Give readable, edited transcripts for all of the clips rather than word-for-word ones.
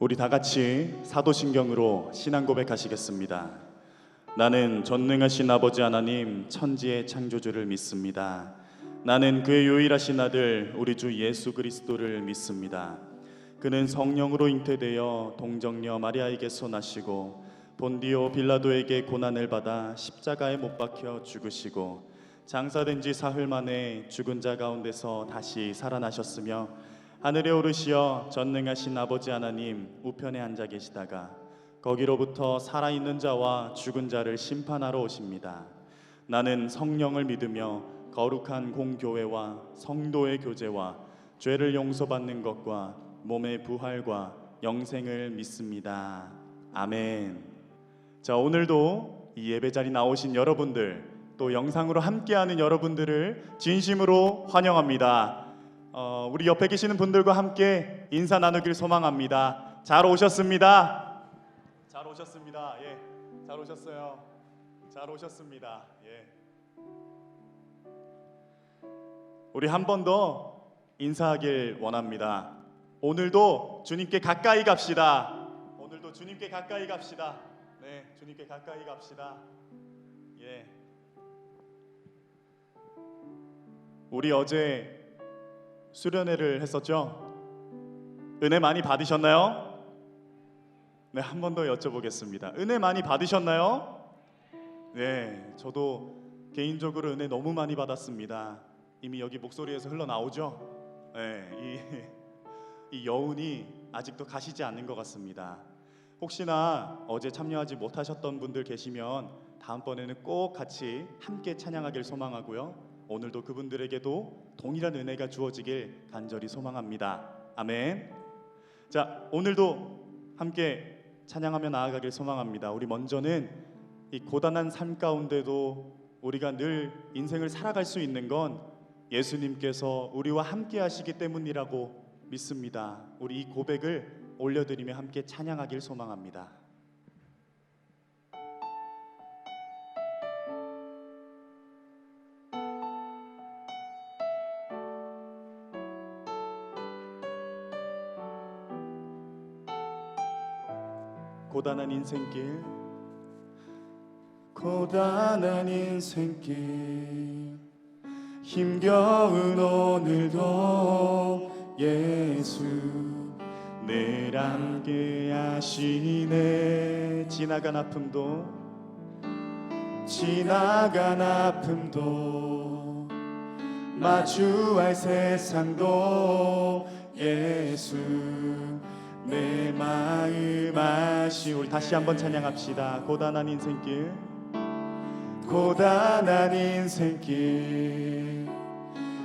우리 다 같이 사도신경으로 신앙 고백하시겠습니다. 나는 전능하신 아버지 하나님 천지의 창조주를 믿습니다. 나는 그의 유일하신 아들 우리 주 예수 그리스도를 믿습니다. 그는 성령으로 잉태되어 동정녀 마리아에게서 나시고 본디오 빌라도에게 고난을 받아 십자가에 못 박혀 죽으시고 장사된 지 사흘 만에 죽은 자 가운데서 다시 살아나셨으며 하늘에 오르시어 전능하신 아버지 하나님 우편에 앉아 계시다가 거기로부터 살아있는 자와 죽은 자를 심판하러 오십니다. 나는 성령을 믿으며 거룩한 공교회와 성도의 교제와 죄를 용서받는 것과 몸의 부활과 영생을 믿습니다. 아멘. 자, 오늘도 이 예배 자리 나오신 여러분들, 또 영상으로 함께하는 여러분들을 진심으로 환영합니다. 우리 옆에 계시는 분들과 함께 인사 나누길 소망합니다. 잘 오셨습니다. 잘 오셨습니다. 예, 잘 오셨어요. 잘 오셨습니다. 예. 우리 한 번 더 인사하길 원합니다. 오늘도 주님께 가까이 갑시다. 오늘도 주님께 가까이 갑시다. 네, 주님께 가까이 갑시다. 예. 우리 어제 수련회를 했었죠? 은혜 많이 받으셨나요? 네, 한 번 더 여쭤보겠습니다. 은혜 많이 받으셨나요? 네, 저도 개인적으로 은혜 너무 많이 받았습니다. 이미 여기 목소리에서 흘러나오죠? 네, 이 여운이 아직도 가시지 않는 것 같습니다. 혹시나 어제 참여하지 못하셨던 분들 계시면 다음번에는 꼭 같이 함께 찬양하길 소망하고요. 오늘도 그분들에게도 동일한 은혜가 주어지길 간절히 소망합니다. 아멘. 자, 오늘도 함께 찬양하며 나아가길 소망합니다. 우리 먼저는 이 고단한 삶 가운데도 우리가 늘 인생을 살아갈 수 있는 건 예수님께서 우리와 함께 하시기 때문이라고 믿습니다. 우리 이 고백을 올려드리며 함께 찬양하길 소망합니다. 고단한 인생길, 고단한 인생길, 힘겨운 오늘도 예수 늘 함께 하시네. 지나간 아픔도 마주할 세상도 예수 내 마음 아시. 우리 다시 한번 찬양합시다. 고단한 인생길, 고단한 인생길,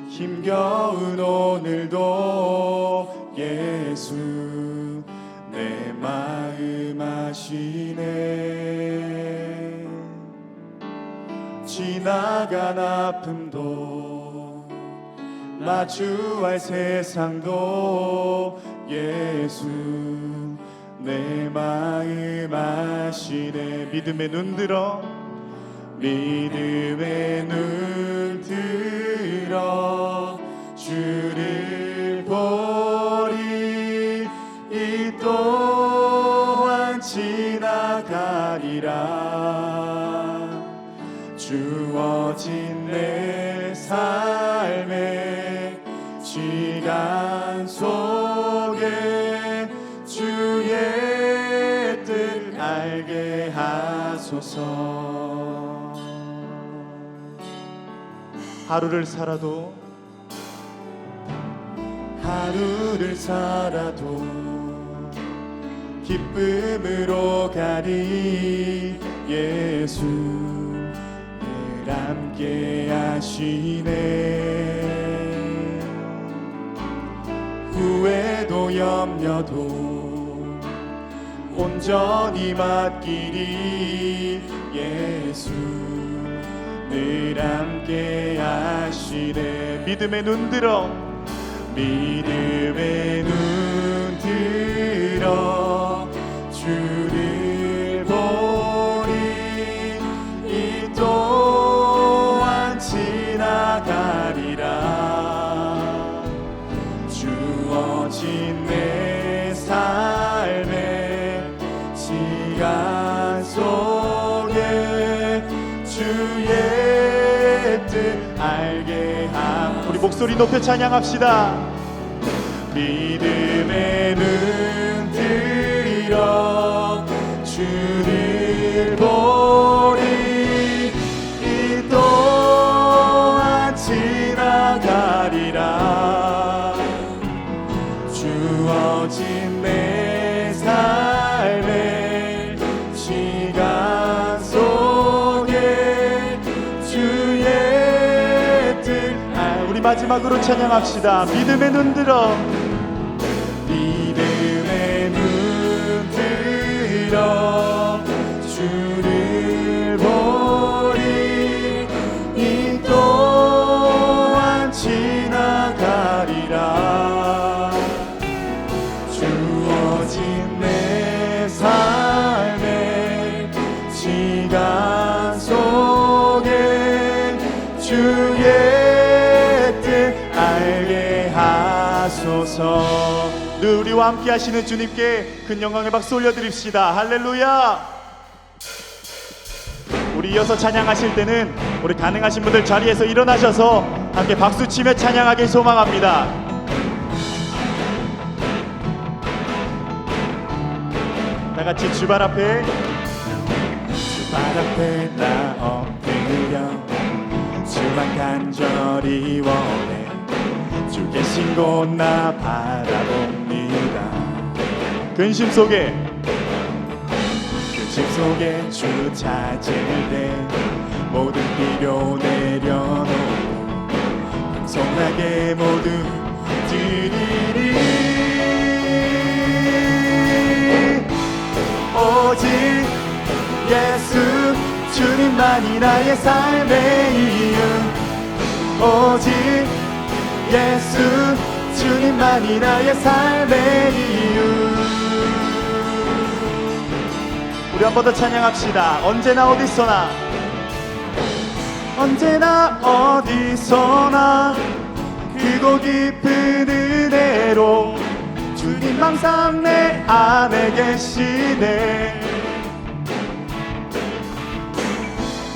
힘겨운 오늘도 예수 내 마음 아시네. 지나간 아픔도 마주할 세상도 예수 내 마음 아시네. 믿음의 눈 들어, 믿음의 눈 들어 주를 보리. 이 또한 지나가리라. 주어진 내 삶의 시간 속에 주의 뜻 알게 하소서. 하루를 살아도 기쁨으로 가리. 예수 늘 함께 하시네. 후회도 염려도 온전히 맡기리. 예수 늘 함께 하시네. 믿음의 눈 들어, 믿음의 눈 들어 주를 보리. 이 또한 지나가리라. 주어진 내 삶에 뜻 알게 함. 우리 목소리 높여 찬양합시다. 믿음의 눈 들어 주를 보리. 이 또한 지나가리라. 주어진 내 삶의 시간 속에 주의 뜻. 우리 마지막으로 찬양합시다. 믿음의 눈 들어, 믿음의 눈 들어 주를 보리. 이 또한 지나가리라. 주어진 내 삶의 시간 속에 주의 뜻 알게 하소서. 늘 우리와 함께 하시는 주님께 큰 영광의 박수 올려드립시다. 할렐루야. 우리 이어서 찬양하실 때는 우리 가능하신 분들 자리에서 일어나셔서 함께 박수치며 찬양하길 소망합니다. 다같이 주발 앞에 나 엎드려 주만 간절히 원해. 주 계신 곳 나 바라봅니다. 근심 속에 주 찾을 때 모든 필요 내려놓고 겸손하게 모두 드리리. 오직 예수 주님만이 나의 삶의 이유. 오직 예수 주님만이 나의 삶의 이유. 우리 한 번 더 찬양합시다. 언제나 어디서나, 언제나 어디서나 크고 깊은 은혜로 주님 항상 내 안에 계시네.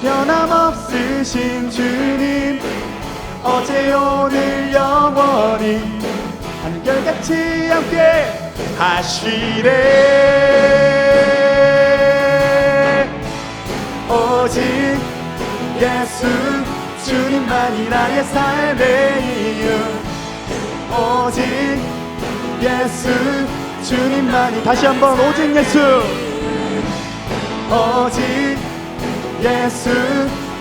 변함없으신 주님 어제 오늘 영원히 한결같이 함께 하시네. 오직 예수 주님만이 나의 삶의 이유. 오직 예수 주님만이. 다시 한번 오직 예수. 오직 예수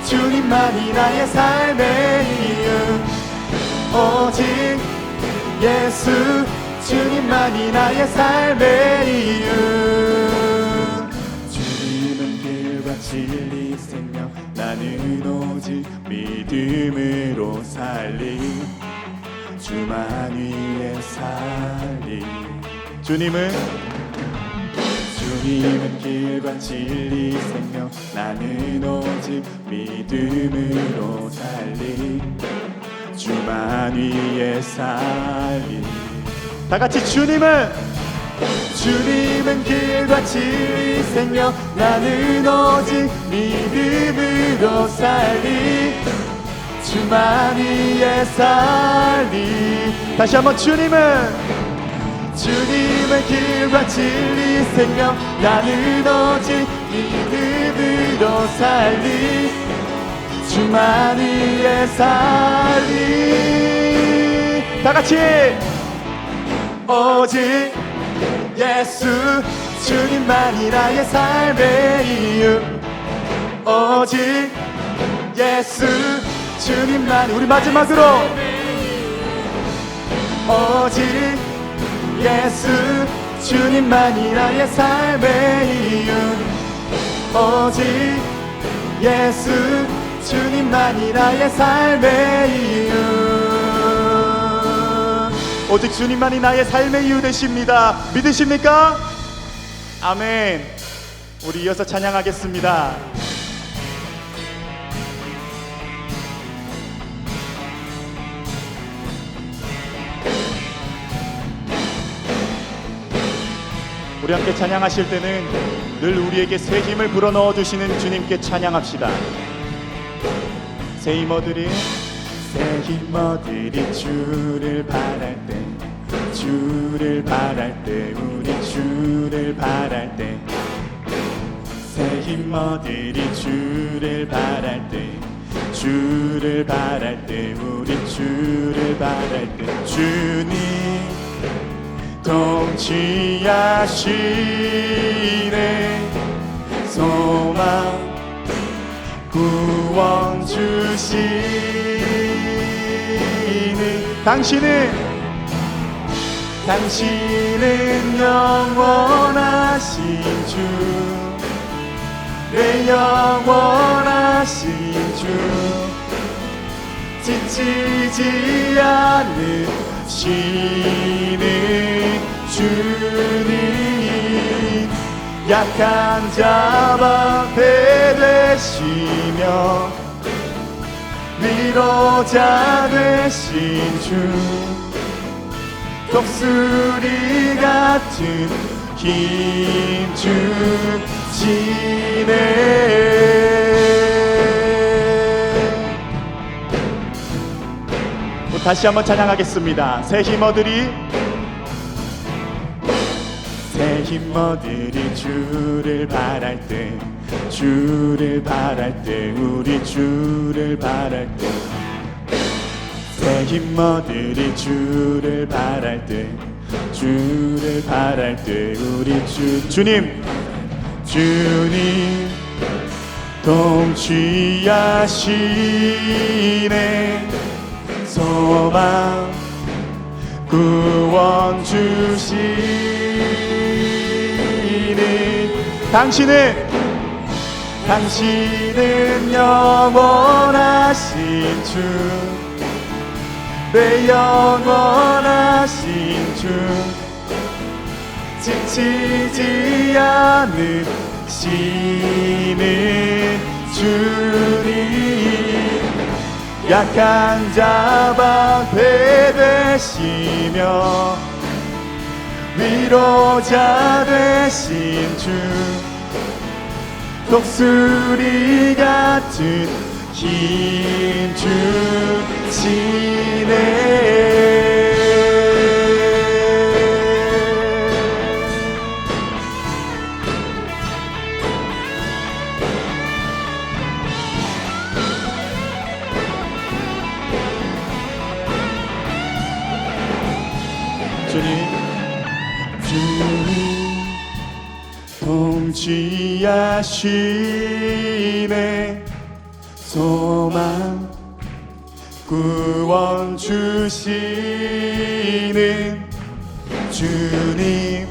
주님만이 나의 삶의 이유. 오직 예수 주님만이 나의 삶의 이유. 주님은 길과 진리 생명, 나는 오직 믿음으로 살리. 주만 위에 살리. 주님은 길과 진리 생명, 나는 오직 믿음으로 살리. 주만 위에 살리. 다같이 주님은 길과 진리 생명, 나는 오직 믿음으로 살리. 주만 위에 살리. 다시 한번 주님은 길과 진리 생명, 나는 오직 믿음으로 살리. 주만 위에 살리. 다같이 오직 예수 주님만이 나의 삶의 이유. 오직 예수 주님만이. 우리 마지막으로 오직 예수 주님만이 나의 삶의 이유. 오직 예수 주님만이 나의 삶의 이유. 오직 주님만이 나의 삶의 이유 되십니다. 믿으십니까? 아멘. 우리 이어서 찬양하겠습니다. 우리 함께 찬양하실 때는 늘 우리에게 새 힘을 불어넣어 주시는 주님께 찬양합시다. 새 힘어들이 주를 바랄 때, 주를 바랄 때, 우리 주를 바랄 때, 새 힘어들이 주를 바랄 때, 주를 바랄 때, 우리 주를 바랄 때, 주님 통치하시네, 소망 구원 주시는 당신은 영원하신 주, 내 영원하신 주, 지치지 않으시는 주님, 약한 자 방패 되시며 위로자 되신 주, 독수리 같은 힘 주시네. 다시 한번 찬양하겠습니다. 새 힘어들이 주를 바랄 때, 주를 바랄 때, 우리 주를 바랄 때, 새 힘어들이 주를 바랄 때, 주를 바랄 때, 우리 주님 통치하시네, 소망 구원 주시네. 당신은 영원하신 주, 내 영원하신 주, 지치지 않으시는 주님, 약한 자 방패 되시며 위로자 되신 주, 독수리 같은 힘 주시네. 주님 통치하시네, 소망 구원 주시는 주님,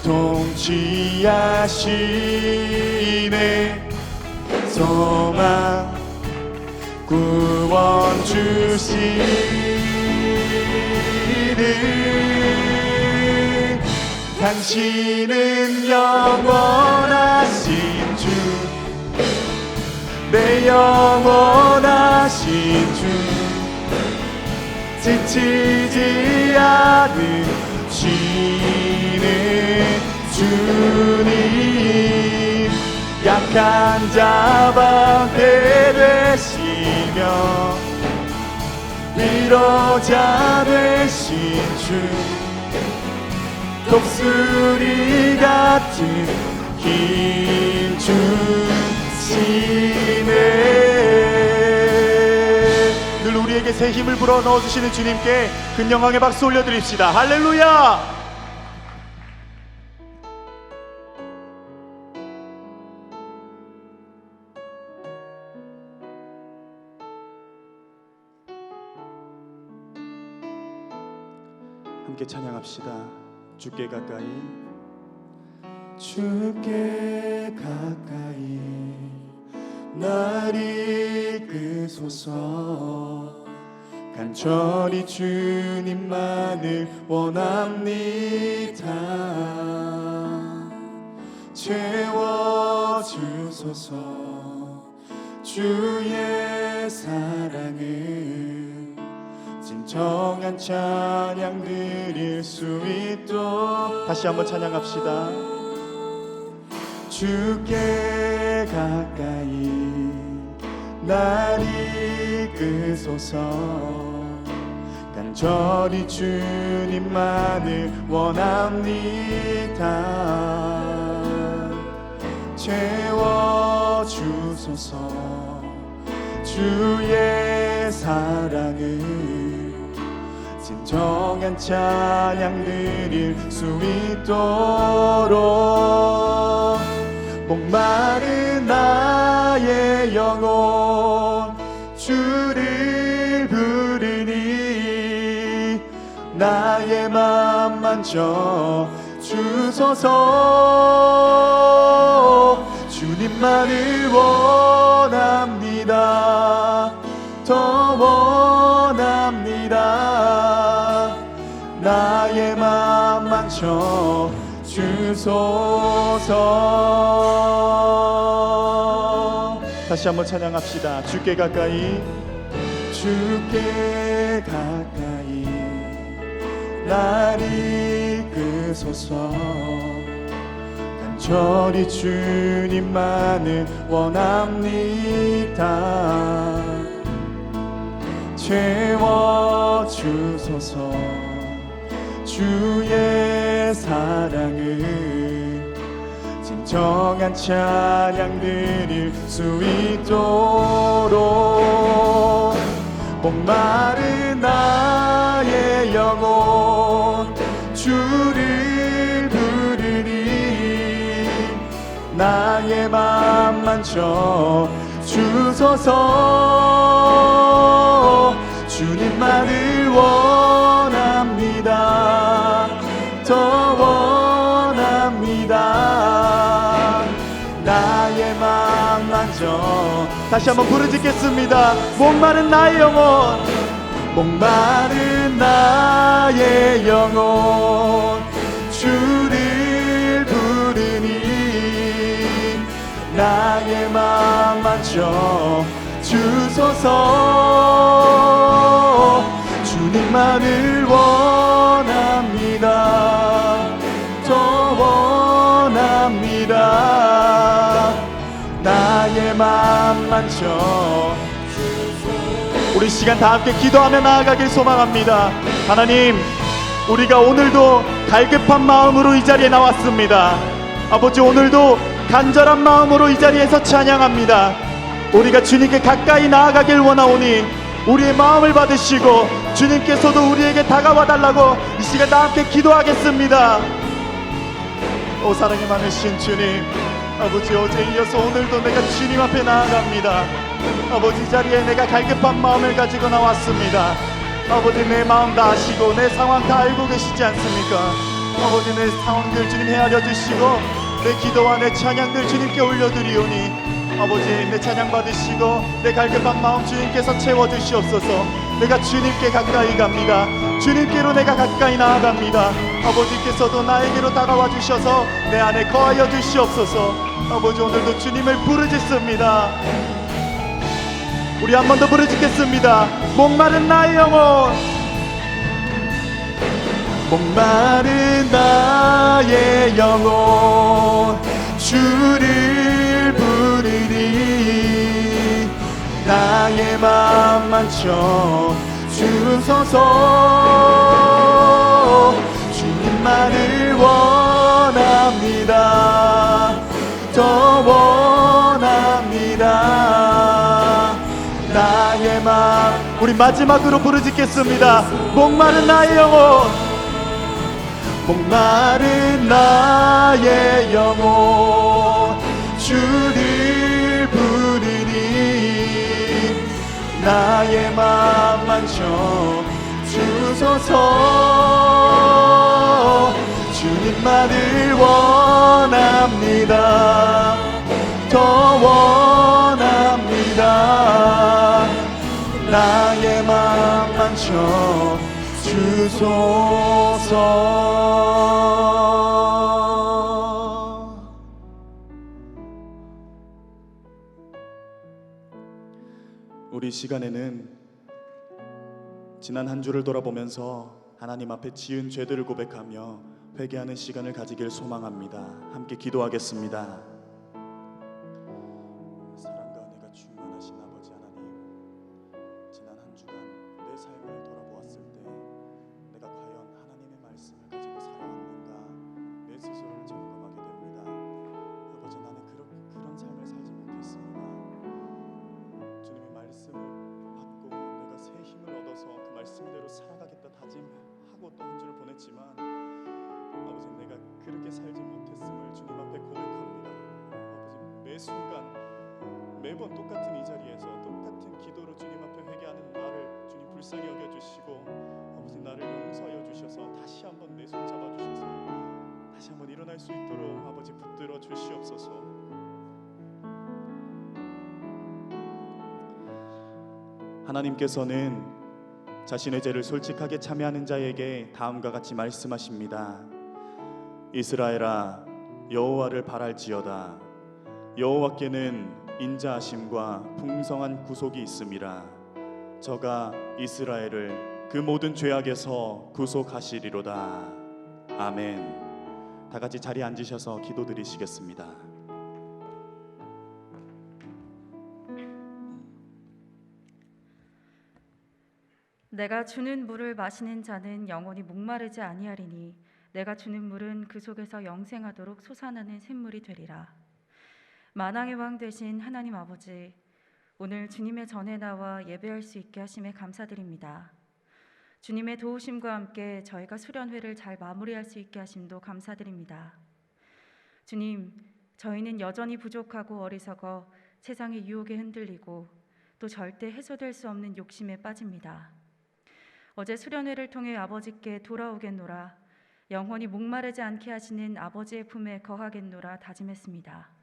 통치하시네, 소망 구원 주시는, 당신은 영원하신 주, 내 영원하신 주, 지치지 않으시는 주님, 약한 자 방패 되시며 위로자 되신 주, 독수리 같은 힘 주시네. 늘 우리에게 새 힘을 불어 넣어주시는 주님께 큰 영광의 박수 올려드립시다. 할렐루야. 함께 찬양합시다. 주께 가까이, 주께 가까이 날 이끄소서. 간절히 주님만을 원합니다. 채워주소서. 주의 사랑을 진정한 찬양 드릴 수 있도록. 다시 한번 찬양합시다. 주께 가까이 날 이끄소서. 간절히 주님만을 원합니다. 채워주소서. 주의 사랑을 진정한 찬양 드릴 수 있도록. 목마른 나의 영혼 주를 부르니 나의 맘 만져 주소서. 주님만을 원합니다. 더 원합니다. 나의 맘 만져 주소서. 다시 한번 찬양합시다. 주께 가까이, 주께 가까이 날 이끄소서. 간절히 주님만을 원합니다. 채워주소서. 주의 사랑을 진정한 찬양 드릴 수 있도록. 목마른 나의 영혼 주를 부르니 나의 맘 만져 주소서. 주님만을 원합니다. 더 원합니다. 나의 맘 만져. 다시 한번 부르짖겠습니다. 목마른 나의 영혼, 목마른 나의 영혼 주를 부르니 나의 맘 만져 주소서. 주님만을 원합니다. 더 원합니다. 나의 맘 만져. 우리 시간 다 함께 기도하며 나아가길 소망합니다. 하나님, 우리가 오늘도 갈급한 마음으로 이 자리에 나왔습니다. 아버지, 오늘도 간절한 마음으로 이 자리에서 찬양합니다. 우리가 주님께 가까이 나아가길 원하오니 우리의 마음을 받으시고 주님께서도 우리에게 다가와 달라고 이 시간 다 함께 기도하겠습니다. 오 사랑이 많으신 주님, 아버지, 어제 이어서 오늘도 내가 주님 앞에 나아갑니다. 아버지, 이 자리에 내가 갈급한 마음을 가지고 나왔습니다. 아버지, 내 마음 다 아시고 내 상황 다 알고 계시지 않습니까? 아버지, 내 상황들 주님 헤아려 주시고 내 기도와 내 찬양들 주님께 올려드리오니 아버지, 내 찬양 받으시고 내 갈급한 마음 주님께서 채워주시옵소서. 내가 주님께 가까이 갑니다. 주님께로 내가 가까이 나아갑니다. 아버지께서도 나에게로 다가와 주셔서 내 안에 거하여 주시옵소서. 아버지, 오늘도 주님을 부르짖습니다. 우리 한 번 더 부르짖겠습니다. 목마른 나의 영혼, 목마른 나의 영혼 주를 부르니 나의 맘 만져 주소서. 주님만을 원합니다. 더 원합니다. 나의 맘. 우리 마지막으로 부르짖겠습니다. 목마른 나의 영혼, 목마른 나의 영혼 주를 부르니 나의 맘 만져 주소서. 주님만을 원합니다. 더 원합니다. 나의 맘 만져 주소서. 우리 시간에는 지난 한 주를 돌아보면서 하나님 앞에 지은 죄들을 고백하며 회개하는 시간을 가지길 소망합니다. 함께 기도하겠습니다. 사랑과 은혜가 충만하신 아버지 하나님, 매번 똑같은 이 자리에서 똑같은 기도로 주님 앞에 회개하는 나를 주님 불쌍히 여겨주시고 아버지 나를 용서하여 주셔서 다시 한번 내 손 잡아주셔서 다시 한번 일어날 수 있도록 아버지 붙들어 주시옵소서. 하나님께서는 자신의 죄를 솔직하게 참여하는 자에게 다음과 같이 말씀하십니다. 이스라엘아 여호와를 바랄지어다. 여호와께는 인자하심과 풍성한 구속이 있음이라. 저가 이스라엘을 그 모든 죄악에서 구속하시리로다. 아멘. 다 같이 자리에 앉으셔서 기도드리시겠습니다. 내가 주는 물을 마시는 자는 영원히 목마르지 아니하리니 내가 주는 물은 그 속에서 영생하도록 솟아나는 샘물이 되리라. 만왕의 왕 되신 하나님 아버지, 오늘 주님의 전에 나와 예배할 수 있게 하심에 감사드립니다. 주님의 도우심과 함께 저희가 수련회를 잘 마무리할 수 있게 하심도 감사드립니다. 주님, 저희는 여전히 부족하고 어리석어 세상의 유혹에 흔들리고 또 절대 해소될 수 없는 욕심에 빠집니다. 어제 수련회를 통해 아버지께 돌아오겠노라, 영원히 목마르지 않게 하시는 아버지의 품에 거하겠노라 다짐했습니다.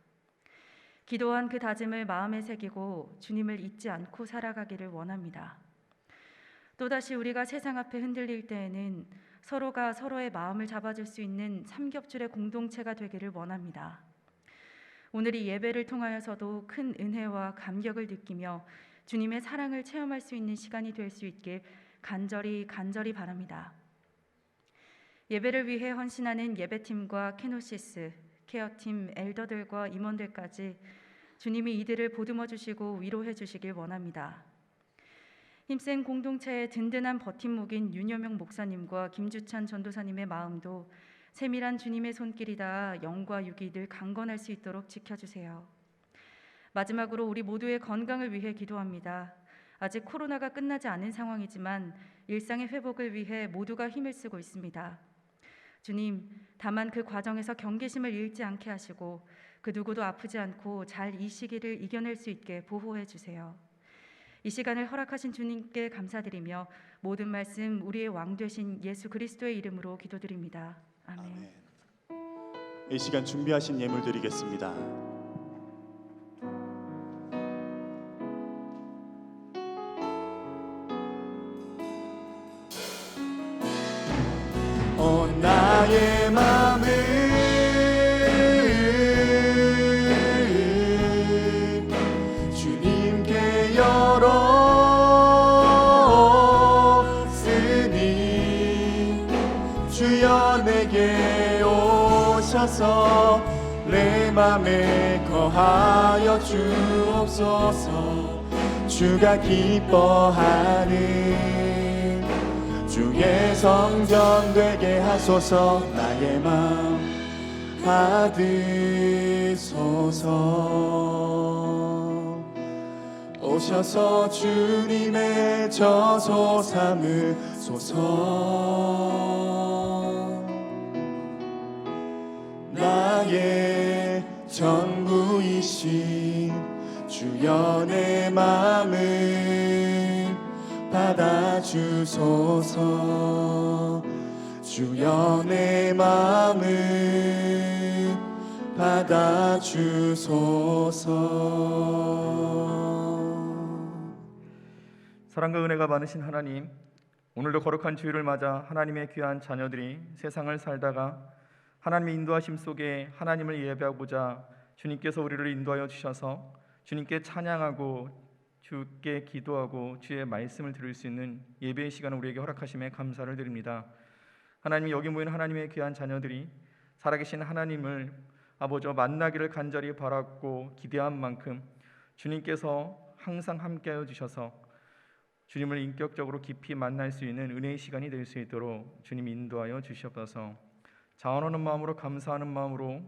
기도한 그 다짐을 마음에 새기고 주님을 잊지 않고 살아가기를 원합니다. 또다시 우리가 세상 앞에 흔들릴 때에는 서로가 서로의 마음을 잡아줄 수 있는 삼겹줄의 공동체가 되기를 원합니다. 오늘 이 예배를 통하여서도 큰 은혜와 감격을 느끼며 주님의 사랑을 체험할 수 있는 시간이 될 수 있길 간절히 바랍니다. 예배를 위해 헌신하는 예배팀과 케노시스, 케어팀, 엘더들과 임원들까지 주님이 이들을 보듬어 주시고 위로해 주시길 원합니다. 힘센 공동체의 든든한 버팀목인 윤여명 목사님과 김주찬 전도사님의 마음도 세밀한 주님의 손길이 닿아 영과 육이 늘 강건할 수 있도록 지켜주세요. 마지막으로 우리 모두의 건강을 위해 기도합니다. 아직 코로나가 끝나지 않은 상황이지만 일상의 회복을 위해 모두가 힘을 쓰고 있습니다. 주님, 다만 그 과정에서 경계심을 잃지 않게 하시고 그 누구도 아프지 않고 잘 이 시기를 이겨낼 수 있게 보호해 주세요. 이 시간을 허락하신 주님께 감사드리며 모든 말씀 우리의 왕 되신 예수 그리스도의 이름으로 기도드립니다. 아멘. 아멘. 이 시간 준비하신 예물 드리겠습니다. 나의 맘을 주님께 열었으니 주여 내게 오셔서 내 맘에 거하여 주옵소서. 주가 기뻐하는 주의 성전 되게 하소서. 나의 마음 받으소서. 오셔서 주님의 저소 삼으소서. 나의 전부이신 주여 내 마음을 받아주소서. 주여 내 마음을 받아주소서. 사랑과 은혜가 많으신 하나님, 오늘도 거룩한 주일을 맞아 하나님의 귀한 자녀들이 세상을 살다가 하나님의 인도하심 속에 하나님을 예배하고자 주님께서 우리를 인도하여 주셔서 주님께 찬양하고 주께 기도하고 주의 말씀을 들을 수 있는 예배의 시간을 우리에게 허락하심에 감사를 드립니다. 하나님, 여기 모인 하나님의 귀한 자녀들이 살아계신 하나님을 아버지와 만나기를 간절히 바랐고 기대한 만큼 주님께서 항상 함께하여 주셔서 주님을 인격적으로 깊이 만날 수 있는 은혜의 시간이 될 수 있도록 주님 인도하여 주시옵소서. 자원하는 마음으로 감사하는 마음으로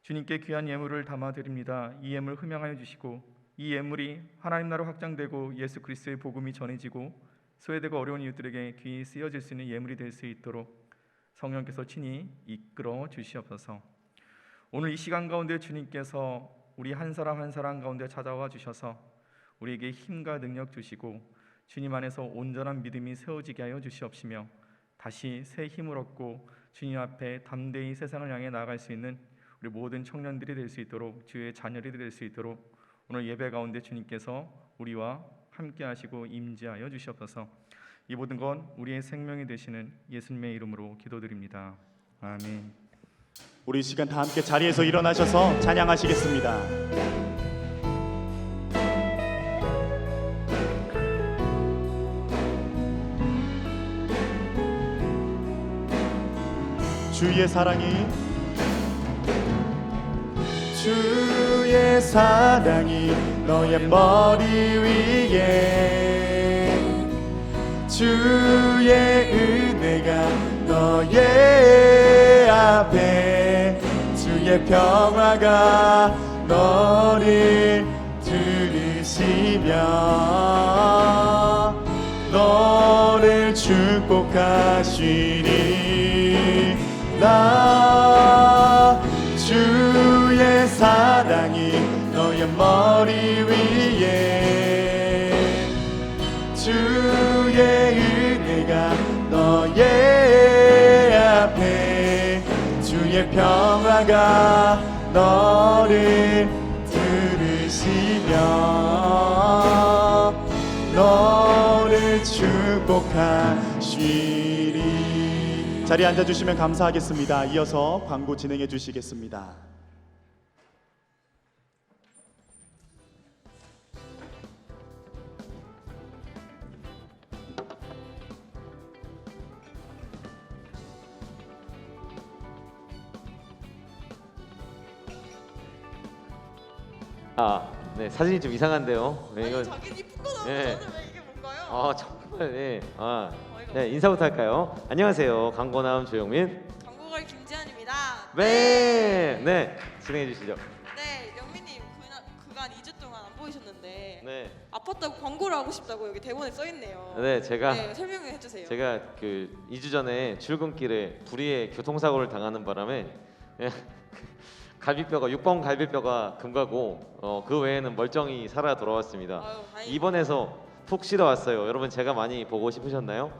주님께 귀한 예물을 담아드립니다. 이 예물 흠양하여 주시고 이 예물이 하나님 나라로 확장되고 예수 그리스도의 복음이 전해지고 소외되고 어려운 이웃들에게 귀히 쓰여질 수 있는 예물이 될 수 있도록 성령께서 친히 이끌어 주시옵소서. 오늘 이 시간 가운데 주님께서 우리 한 사람 한 사람 가운데 찾아와 주셔서 우리에게 힘과 능력 주시고 주님 안에서 온전한 믿음이 세워지게 하여 주시옵시며 다시 새 힘을 얻고 주님 앞에 담대히 세상을 향해 나아갈 수 있는 우리 모든 청년들이 될 수 있도록 주의 자녀들이 될 수 있도록 오늘 예배 가운데 주님께서 우리와 함께 하시고 임재하여 주시옵소서. 이 모든 건 우리의 생명이 되시는 예수님의 이름으로 기도드립니다. 아멘. 우리 이 시간 다 함께 자리에서 일어나셔서 찬양하시겠습니다. 주의 사랑이 너의 머리 위에 주의 은혜가 너의 앞에 주의 평화가 너를 들으시며 너를 축복하시리라. 주의 사랑이 너의 머리 위에 주의 은혜가 너의 앞에 주의 평화가 너를 들으시며 너를 축복하시리. 자리에 앉아주시면 감사하겠습니다. 이어서 광고 진행해 주시겠습니다. 네, 사진이 좀 이상한데요. 네, 아니 이건 자기는 이쁜 거 나오고 예. 저는 왜 이게 뭔가요? 정말 네. 어이가 네, 인사부터 할까요? 안녕하세요. 광고나온 조영민. 광고걸 김지한입니다. 네, 진행해 주시죠. 네, 영민님 그간 2주 동안 안 보이셨는데 네, 아팠다고 광고를 하고 싶다고 여기 대본에 써 있네요. 네, 제가 설명해 주세요. 그 2주 전에 출근길에 불의의 교통사고를 당하는 바람에 갈비뼈가 6번 갈비뼈가 금가고 그 외에는 멀쩡히 살아 돌아왔습니다. 아유, 다행이다. 입원해서 푹 쉬러 왔어요. 여러분 제가 많이 보고 싶으셨나요?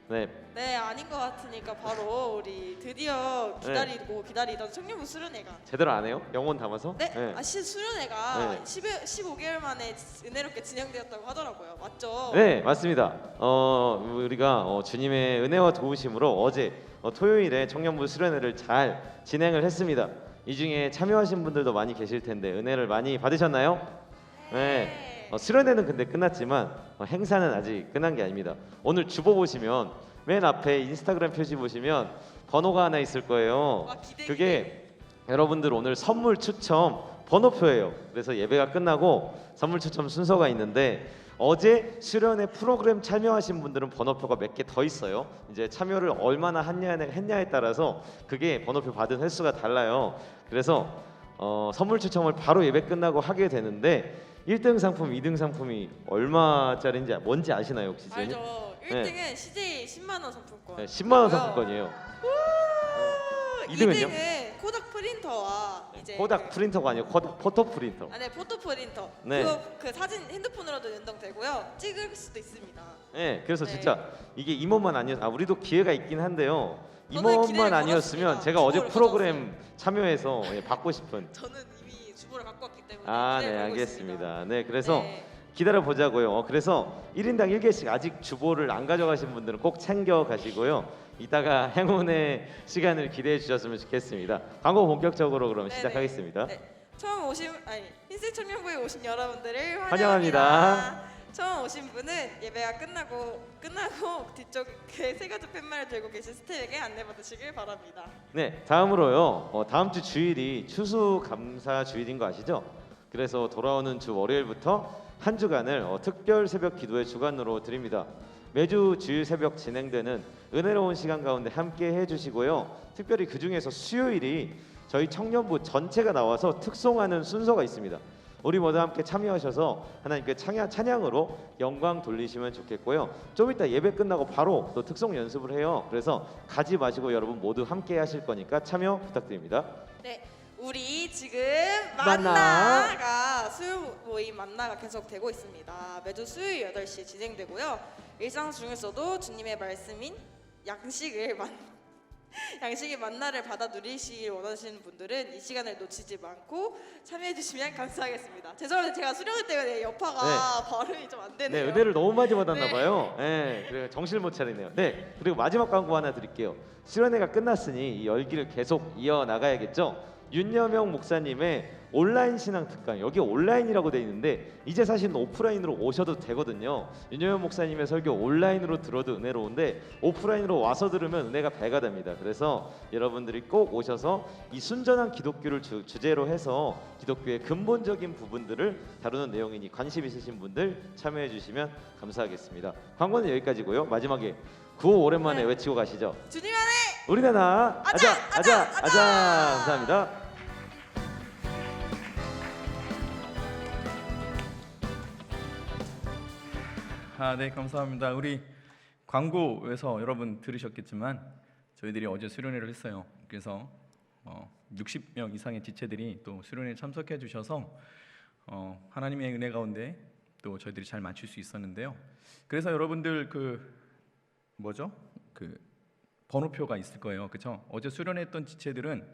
네, 네, 아닌 것 같으니까 바로 우리 드디어 기다리던 청년부 수련회가 제대로 안 해요? 영혼 담아서? 네, 수련회가 네. 15개월 만에 은혜롭게 진행되었다고 하더라고요. 맞죠? 네, 맞습니다. 우리가 주님의 은혜와 도우심으로 어제 토요일에 청년부 수련회를 잘 진행을 했습니다. 이 중에 참여하신 분들도 많이 계실 텐데 은혜를 많이 받으셨나요? 네. 수련회는 근데 끝났지만 행사는 아직 끝난 게 아닙니다. 오늘 주보 보시면 맨 앞에 인스타그램 표지 보시면 번호가 하나 있을 거예요. 와, 기대. 그게 여러분들 오늘 선물 추첨 번호표예요. 그래서 예배가 끝나고 선물 추첨 순서가 있는데 어제 수련회 프로그램 참여하신 분들은 번호표가 몇 개 더 있어요. 이제 참여를 얼마나 했냐에 따라서 그게 번호표 받은 횟수가 달라요. 그래서 선물 추첨을 바로 예배 끝나고 하게 되는데 1등 상품, 2등 상품이 얼마짜리인지 뭔지 아시나요 혹시? 알죠. 1등은 CJ 10만 원 상품권. 네, 10만 원 상품권이에요. 2등은요? 2등은 코닥 프린터와 이제 코닥 프린터가 아니고 코닥 포토 프린터. 네, 포토 프린터. 네. 그 사진 핸드폰으로도 연동되고요. 찍을 수도 있습니다. 네, 그래서 네. 진짜 이게 임원만 우리도 기회가 있긴 한데요. 저는 기대를 임원만 아니었으면 걸었습니다. 제가 어제 주보를 프로그램 참여해서 받고 싶은. 저는 이미 주보를 갖고 왔기 때문에 네, 기대를 걸고 알겠습니다. 있습니다. 네, 그래서 네. 기다려 보자고요. 그래서 1인당 1개씩 아직 주보를 안 가져가신 분들은 꼭 챙겨 가시고요. 이따가 행운의 시간을 기대해 주셨으면 좋겠습니다. 광고 본격적으로 그럼 네네. 시작하겠습니다. 네. 흰색 청년부에 오신 여러분들을 환영합니다. 처음 오신 분은 예배가 끝나고 뒤쪽에 세 가지 팻말을 들고 계신 스태프에게 안내받으시길 바랍니다. 네, 다음으로요. 다음 주 주일이 추수감사 주일인 거 아시죠? 그래서 돌아오는 주 월요일부터 한 주간을 특별 새벽 기도의 주간으로 드립니다. 매주 주일 새벽 진행되는 은혜로운 시간 가운데 함께 해주시고요. 특별히 그 중에서 수요일이 저희 청년부 전체가 나와서 특송하는 순서가 있습니다. 우리 모두 함께 참여하셔서 하나님께 찬양으로 영광 돌리시면 좋겠고요. 좀 이따 예배 끝나고 바로 또 특송 연습을 해요. 그래서 가지 마시고 여러분 모두 함께 하실 거니까 참여 부탁드립니다. 네, 우리 지금 만나. 만나가 수요 모임 만나가 계속 되고 있습니다. 매주 수요일 8시에 진행되고요. 일상 중에서도 주님의 말씀인 양식의 만나를 받아 누리시길 원하시는 분들은 이 시간을 놓치지 않고 참여해 주시면 감사하겠습니다. 죄송합니다. 제가 수련회 때문에 여파가 발음이 좀 안 네, 되네요. 은혜를 너무 많이 받았나 네. 봐요. 네, 그래 정신을 못 차리네요. 네, 그리고 마지막 광고 하나 드릴게요. 수련회가 끝났으니 이 열기를 계속 이어 나가야겠죠. 윤여명 목사님의 온라인 신앙 특강, 여기 온라인이라고 돼 있는데 이제 사실 오프라인으로 오셔도 되거든요. 윤여명 목사님의 설교 온라인으로 들어도 은혜로운데 오프라인으로 와서 들으면 은혜가 배가 됩니다. 그래서 여러분들이 꼭 오셔서 이 순전한 기독교를 주제로 해서 기독교의 근본적인 부분들을 다루는 내용이니 관심 있으신 분들 참여해 주시면 감사하겠습니다. 광고는 여기까지고요. 마지막에 구호 오랜만에 네. 외치고 가시죠. 주님 안에 우리 나라 아자 아자 아자. 감사합니다. 네, 감사합니다. 우리 광고에서 여러분 들으셨겠지만 저희들이 어제 수련회를 했어요. 그래서 60명 이상의 지체들이 또 수련회에 참석해 주셔서 하나님의 은혜 가운데 또 저희들이 잘 맞출 수 있었는데요. 그래서 여러분들 그 번호표가 있을 거예요. 그렇죠? 어제 수련했던 지체들은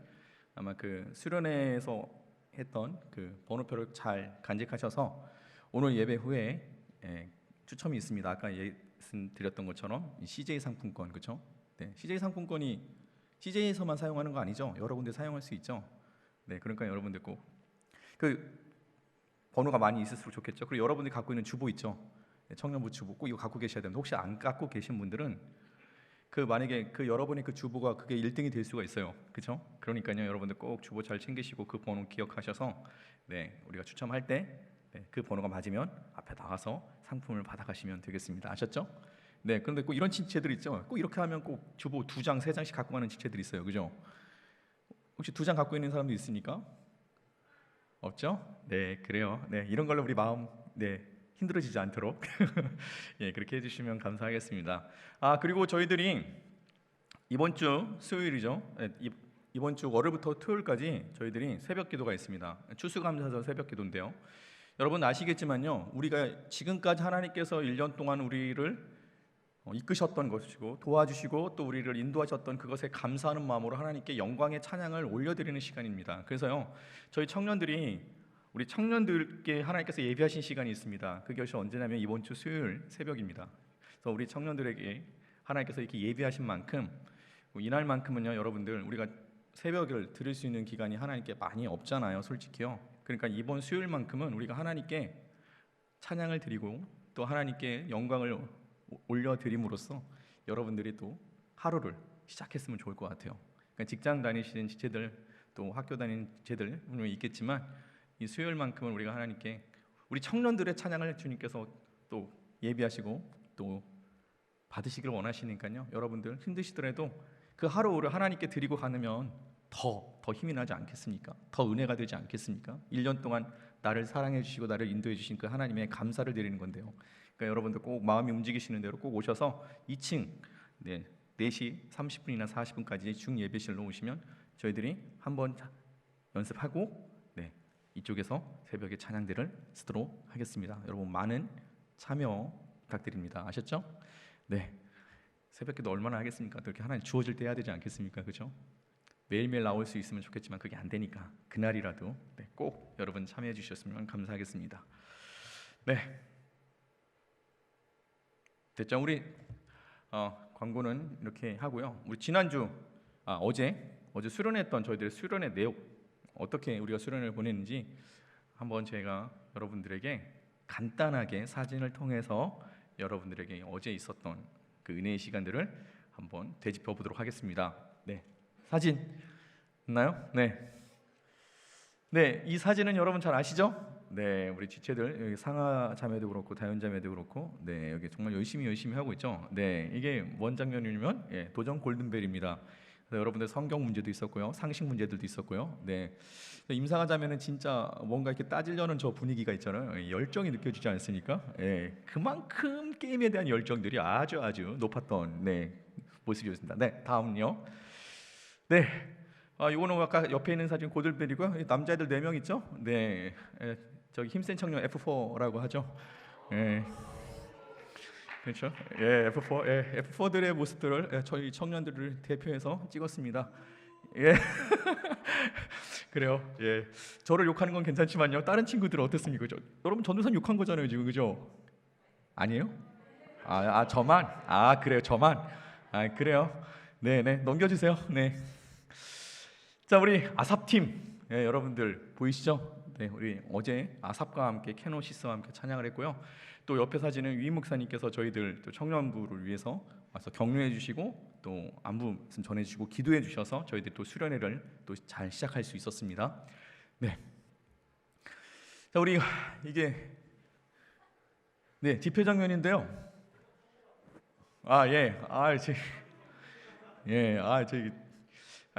아마 그 수련회에서 했던 그 번호표를 잘 간직하셔서 오늘 예배 후에 추첨이 있습니다. 아까 말씀드렸던 것처럼 이 CJ 상품권, 그렇죠? 네, CJ 상품권이 CJ에서만 사용하는 거 아니죠? 여러 군데 사용할 수 있죠. 네, 그러니까 여러분들 꼭 그 번호가 많이 있을수록 좋겠죠. 그리고 여러분들이 갖고 있는 주보 있죠? 네, 청년부 주보 꼭 이거 갖고 계셔야 되는데 혹시 안 갖고 계신 분들은 그 만약에 그 여러분의 그 주보가 그게 1등이 될 수가 있어요. 그렇죠? 그러니까요, 여러분들 꼭 주보 잘 챙기시고 그 번호 기억하셔서 네, 우리가 추첨할 때 그 번호가 맞으면 앞에 나가서 상품을 받아가시면 되겠습니다. 아셨죠? 네, 그런데 꼭 이런 지체들 있죠. 꼭 이렇게 하면 꼭 주보 2장, 3장씩 갖고 가는 지체들이 있어요. 그죠? 혹시 2장 갖고 있는 사람도 있습니까? 없죠? 네, 그래요. 네, 이런 걸로 우리 마음 힘들어지지 않도록 예, 그렇게 해주시면 감사하겠습니다. 그리고 저희들이 이번 주 수요일이죠. 이번 주 월요일부터 토요일까지 저희들이 새벽 기도가 있습니다. 추수감사절 새벽 기도인데요. 여러분 아시겠지만요, 우리가 지금까지 하나님께서 1년 동안 우리를 이끄셨던 것이고 도와주시고 또 우리를 인도하셨던 그것에 감사하는 마음으로 하나님께 영광의 찬양을 올려드리는 시간입니다. 그래서요, 저희 우리 청년들께 하나님께서 예비하신 시간이 있습니다. 그것이 언제냐면 이번 주 수요일 새벽입니다. 그래서 우리 청년들에게 하나님께서 이렇게 예비하신 만큼 이날만큼은요, 여러분들 우리가 새벽을 들을 수 있는 기간이 하나님께 많이 없잖아요, 솔직히요. 그러니까 이번 수요일만큼은 우리가 하나님께 찬양을 드리고 또 하나님께 영광을 올려드림으로써 여러분들이 또 하루를 시작했으면 좋을 것 같아요. 그러니까 직장 다니시는 지체들 또 학교 다니는 지체들 분명히 있겠지만 이 수요일만큼은 우리가 하나님께 우리 청년들의 찬양을 주님께서 또 예비하시고 또 받으시길 원하시니까요. 여러분들 힘드시더라도 그 하루를 하나님께 드리고 가면 더 힘이 나지 않겠습니까? 더 은혜가 되지 않겠습니까? 1년 동안 나를 사랑해 주시고 나를 인도해 주신 그 하나님의 감사를 드리는 건데요. 그러니까 여러분들 꼭 마음이 움직이시는 대로 꼭 오셔서 2층 4시 30분이나 40분까지 중예배실로 오시면 저희들이 한번 연습하고 이쪽에서 새벽에 찬양들을 쓰도록 하겠습니다. 여러분 많은 참여 부탁드립니다. 아셨죠? 네, 새벽기도 얼마나 하겠습니까? 또 이렇게 하나님 주어질 때 해야 되지 않겠습니까? 그죠? 매일매일 나올 수 있으면 좋겠지만 그게 안 되니까 그날이라도 꼭 여러분 참여해 주셨으면 감사하겠습니다. 네, 됐죠? 우리 광고는 이렇게 하고요. 우리 지난주 어제 수련했던 저희들의 수련의 내용 어떻게 우리가 수련을 보냈는지 한번 제가 여러분들에게 간단하게 사진을 통해서 여러분들에게 어제 있었던 그 은혜의 시간들을 한번 되짚어 보도록 하겠습니다. 네, 사진 있나요? 네, 이 사진은 여러분 잘 아시죠? 네, 우리 지체들 여기 상하 자매도 그렇고 다현 자매도 그렇고 여기 정말 열심히 하고 있죠. 네, 이게 뭔 장면이냐면 도전 골든벨입니다. 그래서 여러분들 성경 문제도 있었고요, 상식 문제들도 있었고요. 네, 임상아 자매는 진짜 뭔가 이렇게 따지려는 저 분위기가 있잖아요. 열정이 느껴지지 않습니까? 그만큼 게임에 대한 열정들이 아주 높았던 모습이었습니다. 네, 다음요. 네, 이거는 아까 옆에 있는 사진 고들별이고요. 남자애들 4명 있죠? 네, 저기 힘센 청년 F4라고 하죠. 예, 그렇죠. 예, F4, F4들의 모습들을 저희 청년들을 대표해서 찍었습니다. 예, 그래요. 예, 저를 욕하는 건 괜찮지만요. 다른 친구들은 어떻습니까? 여러분 전도사님 욕한 거잖아요 지금, 그죠? 아니에요? 저만? 그래요, 저만? 그래요. 네, 넘겨주세요. 네. 자, 우리 아삽팀, 여러분들 보이시죠? 네, 우리 어제 아삽과 함께 케노시스와 함께 찬양을 했고요. 또 옆에 사진은 위 목사님께서 저희들 또 청년부를 위해서 와서 격려해 주시고 또 안부 말씀 전해 주시고 기도해 주셔서 저희들이 또 수련회를 또 잘 시작할 수 있었습니다. 네. 자, 우리 이게 집회 장면인데요. 저기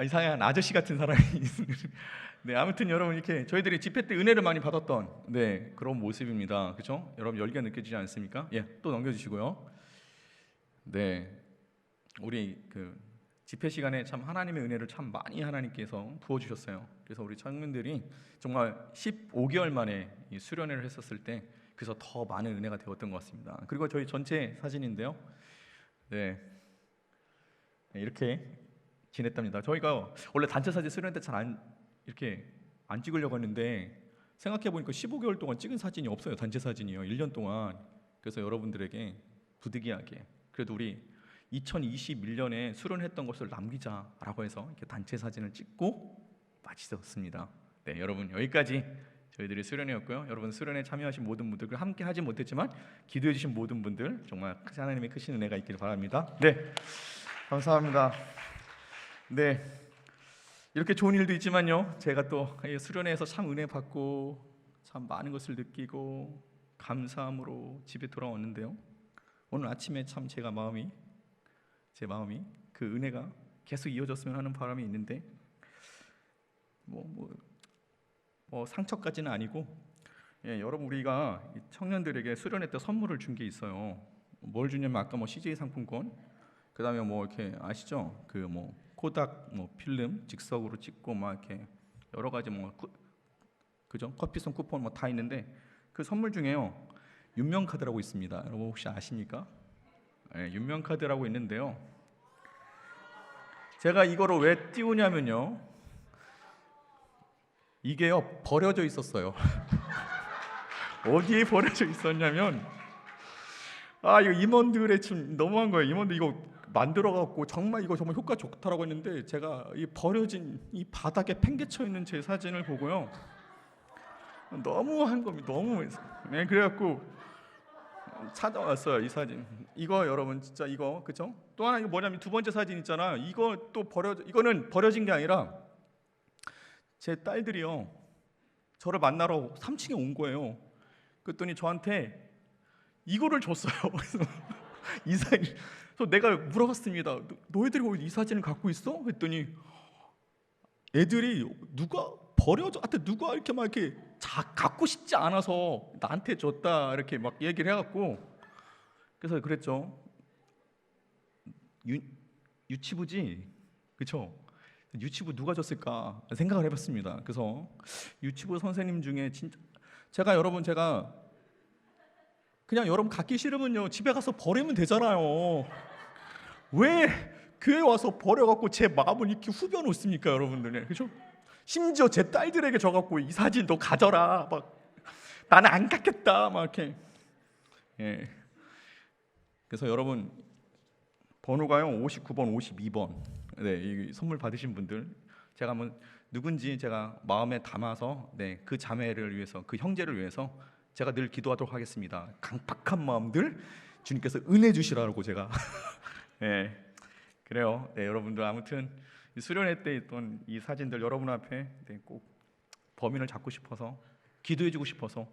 이상한 아저씨 같은 사람이 있습니다. 네, 아무튼 여러분 이렇게 저희들이 집회 때 은혜를 많이 받았던 그런 모습입니다. 그렇죠? 여러분 열기가 느껴지지 않습니까? 또 넘겨주시고요. 네, 우리 그 집회 시간에 참 하나님의 은혜를 참 많이 하나님께서 부어주셨어요. 그래서 우리 청년들이 정말 15개월 만에 이 수련회를 했었을 때 그래서 더 많은 은혜가 되었던 것 같습니다. 그리고 저희 전체 사진인데요. 네, 이렇게 지냈답니다. 저희가 원래 단체 사진 수련회 때 잘 이렇게 안 찍으려고 했는데 생각해 보니까 15개월 동안 찍은 사진이 없어요. 단체 사진이요. 1년 동안. 그래서 여러분들에게 부득이하게 그래도 우리 2021년에 수련했던 것을 남기자라고 해서 이렇게 단체 사진을 찍고 마치셨습니다. 네, 여러분 여기까지 저희들이 수련회였고요. 여러분 수련회 참여하신 모든 분들, 함께 하지 못했지만 기도해 주신 모든 분들 정말 하나님의 크신 은혜가 있기를 바랍니다. 네, 감사합니다. 네, 이렇게 좋은 일도 있지만요. 제가 또 수련회에서 참 은혜 받고 참 많은 것을 느끼고 감사함으로 집에 돌아왔는데요. 오늘 아침에 참 제 마음이 그 은혜가 계속 이어졌으면 하는 바람이 있는데 뭐 상처까지는 아니고 여러분 우리가 청년들에게 수련회 때 선물을 준 게 있어요. 뭘 주냐면 아까 CJ 상품권, 그다음에 이렇게 아시죠? 코닥 필름 즉석으로 찍고 이렇게 여러 가지 그죠? 커피송 쿠폰 다 있는데 그 선물 중에요. 윤명 카드라고 있습니다. 여러분 혹시 아십니까? 윤명 카드라고 있는데요. 제가 이거를 왜 띄우냐면요. 이게요 버려져 있었어요. 어디에 버려져 있었냐면 이거 임원들의 좀 너무한 거예요. 임원들 이거 만들어 갖고 정말 효과 좋다라고 했는데 제가 이 버려진 이 바닥에 팽개쳐 있는 제 사진을 보고요. 너무한 겁니다. 너무. 네, 그래갖고 찾아왔어요. 이 사진. 이거 여러분 진짜 이거 그죠? 또 하나 이거 뭐냐면 두 번째 사진 있잖아. 이거 또 이거는 버려진 게 아니라 제 딸들이요. 저를 만나러 3층에 온 거예요. 그랬더니 저한테 이거를 줬어요. 그래서 이 사진. 그래서 내가 물어봤습니다. 너희들이 왜 이 사진을 갖고 있어? 했더니 애들이 누가 이렇게 이렇게 갖고 싶지 않아서 나한테 줬다 이렇게 얘기를 해갖고 그래서 그랬죠. 유치부지, 그렇죠? 유치부 누가 줬을까 생각을 해봤습니다. 그래서 유치부 선생님 중에 진짜 제가 그냥 여러분 갖기 싫으면요 집에 가서 버리면 되잖아요. 왜 교회 와서 버려갖고 제 마음을 이렇게 후벼 놓습니까, 여러분들? 그렇죠? 심지어 제 딸들에게 줘갖고 이 사진 너 가져라 나는 안 갖겠다 이렇게. 그래서 여러분 번호가요 59번 52번. 네, 이 선물 받으신 분들 제가 누군지 제가 마음에 담아서 그 자매를 위해서 그 형제를 위해서 제가 늘 기도하도록 하겠습니다. 강팍한 마음들 주님께서 은혜 주시라고 제가. 그래요. 여러분들 아무튼 수련회 때 있던 이 사진들 여러분 앞에 꼭 범인을 잡고 싶어서 기도해주고 싶어서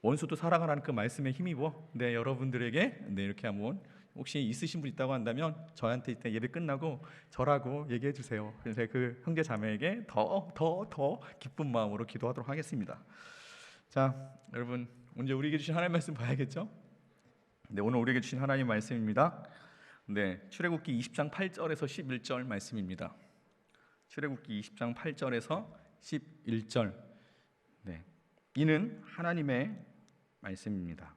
원수도 살아가라는 그 말씀에 힘입어 여러분들에게 이렇게 한번 혹시 있으신 분 있다고 한다면 저한테 이때 예배 끝나고 저라고 얘기해 주세요. 그래서 그 형제 자매에게 더 기쁜 마음으로 기도하도록 하겠습니다. 자, 여러분 오늘 우리에게 주신 하나님 말씀 봐야겠죠? 오늘 우리에게 주신 하나님 말씀입니다. 출애굽기 20장 8절에서 11절 말씀입니다. 출애굽기 20장 8절에서 11절. 네. 이는 하나님의 말씀입니다.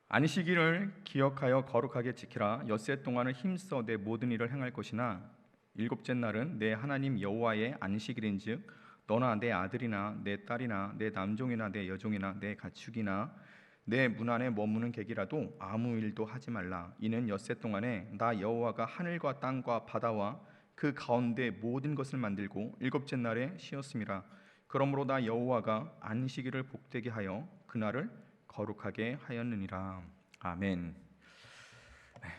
안식일을 기억하여 거룩하게 지키라. 엿새 동안을 힘써 내 모든 일을 행할 것이나 일곱째 날은 내 하나님 여호와의 안식일인즉 너나 내 아들이나 내 딸이나 내 남종이나 내 여종이나 내 가축이나 내 문 안에 머무는 객이라도 아무 일도 하지 말라. 이는 엿새 동안에 나 여호와가 하늘과 땅과 바다와 그 가운데 모든 것을 만들고 일곱째 날에 쉬었음이라. 그러므로 나 여호와가 안식일을 복되게 하여 그날을 거룩하게 하였느니라. 아멘. 네.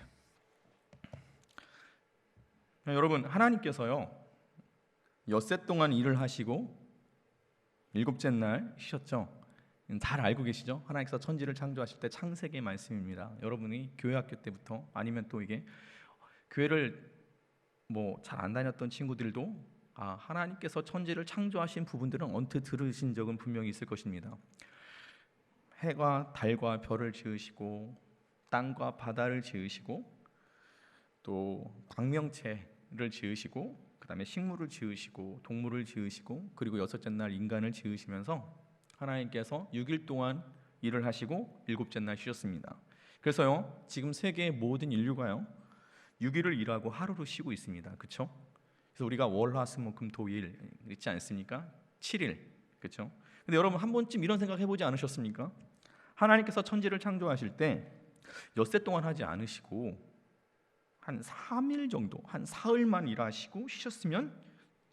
여러분, 하나님께서요 엿새 동안 일을 하시고 일곱째 날 쉬셨죠. 잘 알고 계시죠? 하나님께서 천지를 창조하실 때 창세기의 말씀입니다. 여러분이 교회 학교 때부터 아니면 또 이게 교회를 뭐 잘 안 다녔던 친구들도 하나님께서 천지를 창조하신 부분들은 언뜻 들으신 적은 분명히 있을 것입니다. 해와 달과 별을 지으시고 땅과 바다를 지으시고 또 광명체를 지으시고 그다음에 식물을 지으시고 동물을 지으시고 그리고 여섯째 날 인간을 지으시면서 하나님께서 6일 동안 일을 하시고 일곱째 날 쉬셨습니다. 그래서요 지금 세계의 모든 인류가요 6일을 일하고 하루를 쉬고 있습니다. 그렇죠? 그래서 우리가 월화수목금토일 있지 않습니까? 7일. 그렇죠? 근데 여러분 한 번쯤 이런 생각 해보지 않으셨습니까? 하나님께서 천지를 창조하실 때 엿새 동안 하지 않으시고 한 3일 정도, 한 사흘만 일하시고 쉬셨으면